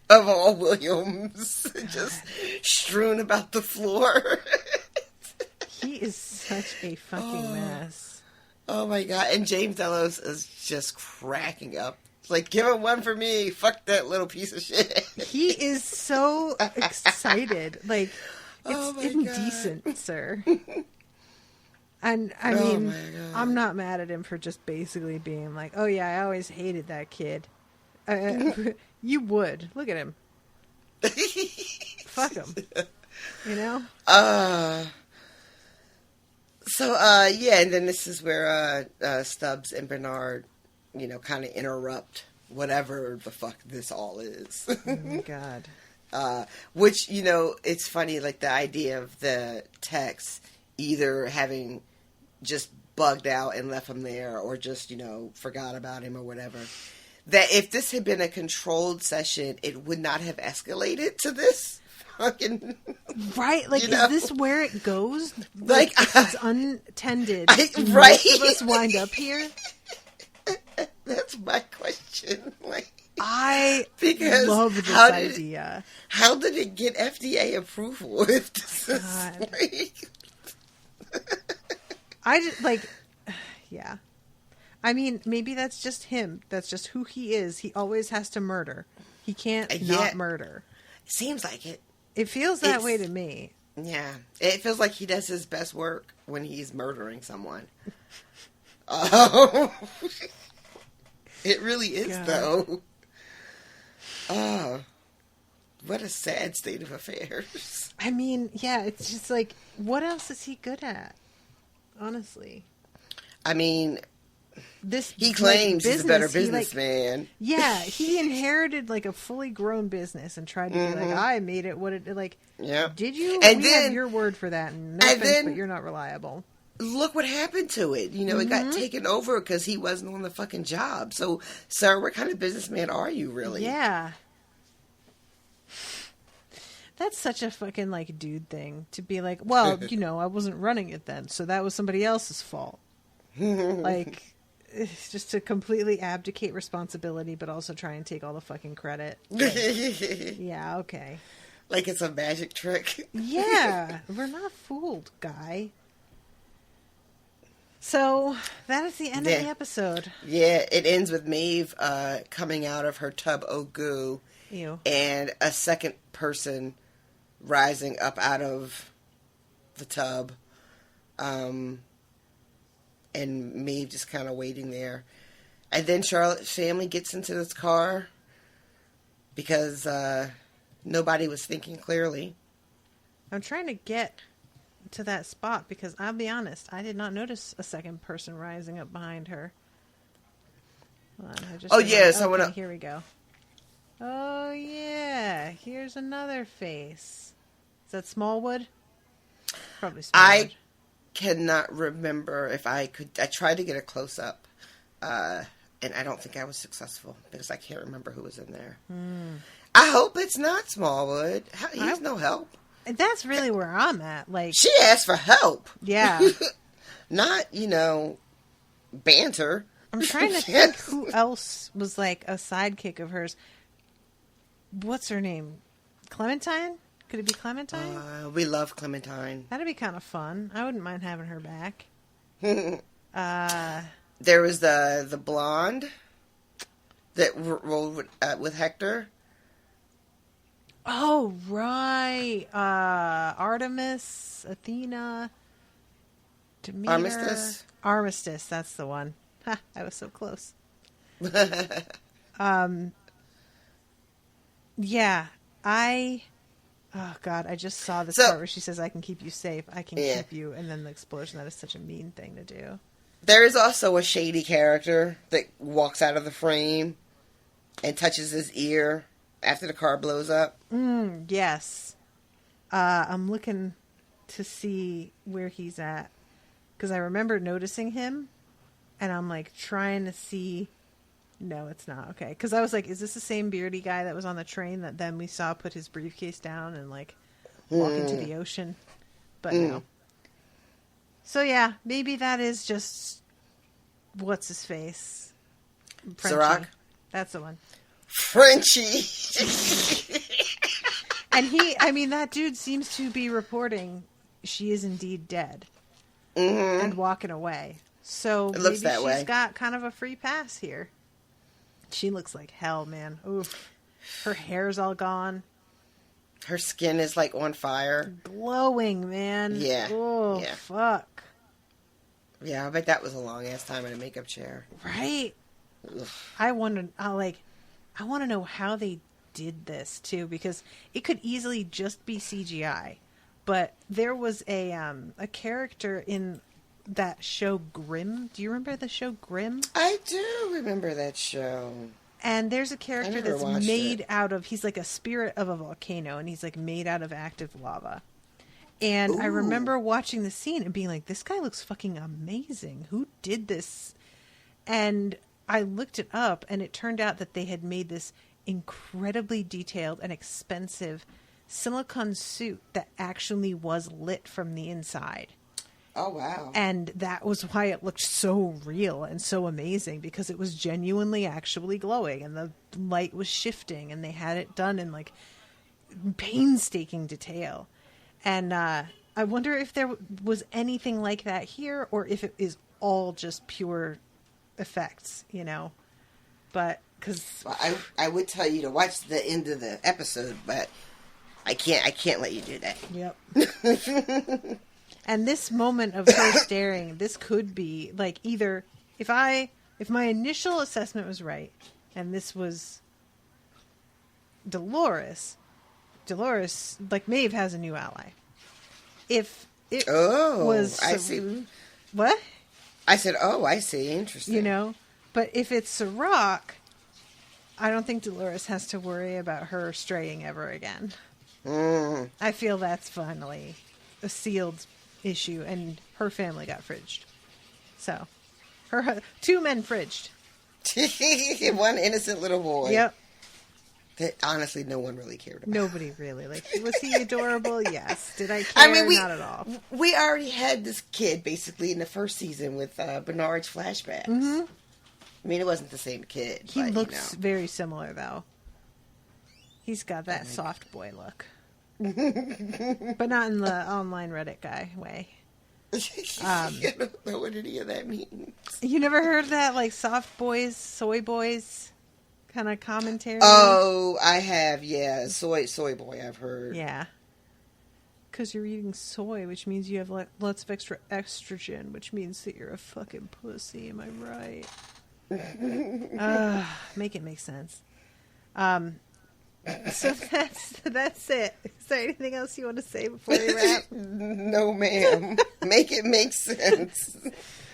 Of all Williams. Just strewn about the floor. He is such a fucking mess. Oh my god. And James Ellis is just cracking up. It's like, give him one for me. Fuck that little piece of shit. He is so excited. Like, it's indecent, God. Sir. And, I mean, I'm not mad at him for just basically being like, oh yeah, I always hated that kid. You would. Look at him. Fuck him. You know? Yeah, and then this is where Stubbs and Bernard, you know, kind of interrupt whatever the fuck this all is. Oh my god. Which, you know, it's funny, like, the idea of the text either having just bugged out and left him there, or just, you know, forgot about him or whatever. That if this had been a controlled session, it would not have escalated to this fucking... Right? Like, you know? is this where it goes? Like, if it's untended. Right? Most of us wind up here? That's my question. Like, I because love this idea. How did it get FDA approval if this is like... I just, like... Yeah. I mean, maybe that's just him. That's just who he is. He always has to murder. He can't not murder. Seems like it. It feels that way to me. Yeah. It feels like he does his best work when he's murdering someone. Oh. It really is, God. though. Oh. What a sad state of affairs. I mean, yeah, it's just like, what else is he good at? Honestly. I mean... He like, claims he's a better business, businessman. Yeah, he inherited like a fully grown business and tried to be like, I made it what it like. Yeah. Did you? And we then have your word for that. And no offense, but you're not reliable. Look what happened to it. You know, it got taken over because he wasn't on the fucking job. So, sir, what kind of businessman are you really? Yeah. That's such a fucking like dude thing to be like, well, you know, I wasn't running it then, so that was somebody else's fault. Like, it's just to completely abdicate responsibility, but also try and take all the fucking credit. Like, yeah, okay. Like it's a magic trick. Yeah, we're not fooled, guy. So, that is the end of the episode. Yeah, it ends with Maeve coming out of her tub of goo. Ew. And a second person rising up out of the tub. And Maeve just kind of waiting there. And then Charlotte's family gets into this car because nobody was thinking clearly. I'm trying to get to that spot because I'll be honest, I did not notice a second person rising up behind her. Hold on, here we go. Oh yeah, here's another face. Is that Smallwood? Probably Smallwood. I cannot remember if I could. I tried to get a close up, and I don't think I was successful because I can't remember who was in there. I hope it's not Smallwood. He's no help. That's really where I'm at. Like, she asked for help. Yeah. Not, you know, banter. I'm trying to think who else was like a sidekick of hers. What's her name? Clementine? Could it be Clementine? We love Clementine. That'd be kind of fun. I wouldn't mind having her back. There was the blonde that rolled with Hector. Oh, right. Artemis, Athena, Demeter. Armistice, that's the one. Ha, I was so close. Yeah, oh God, I just saw this part where she says, I can keep you safe, I can keep you, and then the explosion. That is such a mean thing to do. There is also a shady character that walks out of the frame and touches his ear after the car blows up. Yes. I'm looking to see where he's at. because I remember noticing him, and I'm like trying to see. No, it's not. Okay, because I was like, is this the same beardy guy that was on the train that then we saw put his briefcase down and like walk into the ocean? But no. So yeah, maybe that is just what's his face, Ciroc. That's the one. Frenchie. And that dude seems to be reporting she is indeed dead and walking away. So it looks maybe that way. She's got kind of a free pass here. She looks like hell, man. Oof. Her hair's all gone. Her skin is like on fire. Glowing, man. Yeah. Oh, yeah. Fuck. Yeah, I bet that was a long ass time in a makeup chair. Right. Ugh. I want to know how they did this too, because it could easily just be CGI. But there was a character in that show Grimm. Do you remember the show Grimm? I do remember that show. And there's a character that's made out of, he's like a spirit of a volcano, and he's like made out of active lava. And I remember watching the scene and being like, this guy looks fucking amazing. Who did this? And I looked it up, and it turned out that they had made this incredibly detailed and expensive silicone suit that actually was lit from the inside. Oh, wow. And that was why it looked so real and so amazing, because it was genuinely actually glowing, and the light was shifting, and they had it done in like painstaking detail. And I wonder if there was anything like that here, or if it is all just pure effects, you know? But because I would tell you to watch the end of the episode, but I can't let you do that. Yep. And this moment of her staring, this could be like either if my initial assessment was right, and this was Dolores, like Maeve has a new ally. If it was I see. What? I said, oh, I see. Interesting. You know, but if it's Ciroc, I don't think Dolores has to worry about her straying ever again. I feel that's finally a sealed issue, and her family got fridged. So, her 2 men fridged. One innocent little boy. Yep. That honestly no one really cared about. Nobody really. Like, was he adorable? Yes. Did I care? I mean, Not at all. We already had this kid basically in the first season with Bernard's flashbacks. Mm-hmm. I mean, it wasn't the same kid. He looks very similar, though. He's got that soft boy look. But not in the online Reddit guy way. I don't know what any of that means. You never heard that, like, soft boys, soy boys kind of commentary? Oh, I have, yeah. Soy boy, I've heard. Yeah. Because you're eating soy, which means you have lots of extra estrogen, which means that you're a fucking pussy. Am I right? Make it make sense. So that's it. Is there anything else you want to say before we wrap? No, ma'am. Make it make sense.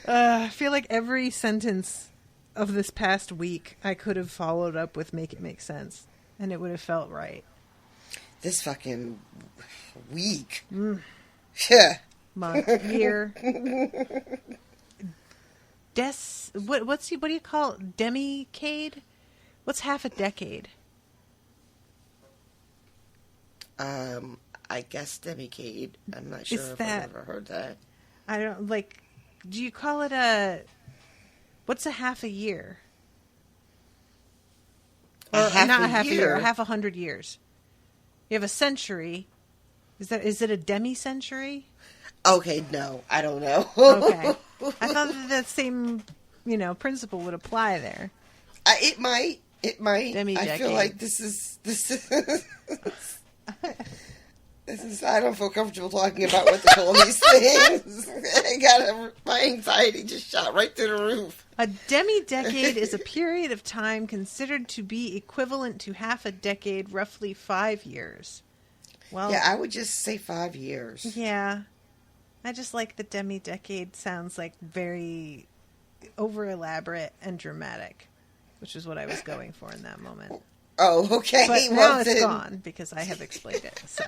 I feel like every sentence of this past week I could have followed up with "make it make sense," and it would have felt right. This fucking week. Yeah. Month, year. What do you call it? Demicade? What's half a decade? I guess demicade. I'm not sure if I've ever heard that. I don't do you call it what's a half a year? Or not a half a year, half 100 years. You have a century. Is it a demi-century? Okay, no, I don't know. Okay. I thought that same, principle would apply there. It might. Demi-decade. I feel like this is I don't feel comfortable talking about what to call these things. My anxiety just shot right through the roof. A demi-decade is a period of time considered to be equivalent to half a decade, roughly 5 years. Well, yeah, I would just say 5 years. Yeah. I just like the demi-decade sounds like very over-elaborate and dramatic, which is what I was going for in that moment. Oh, okay. But now it's gone because I have explained it. So,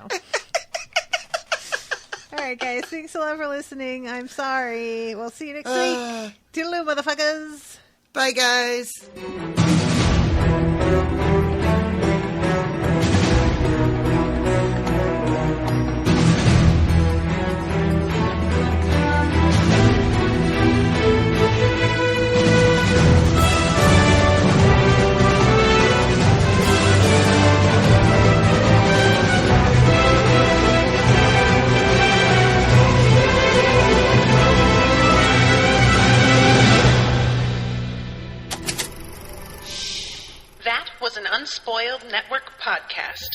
All right, guys. Thanks a lot for listening. I'm sorry. We'll see you next week. Toodaloo, motherfuckers. Bye, guys. That was an Unspoiled Network podcast.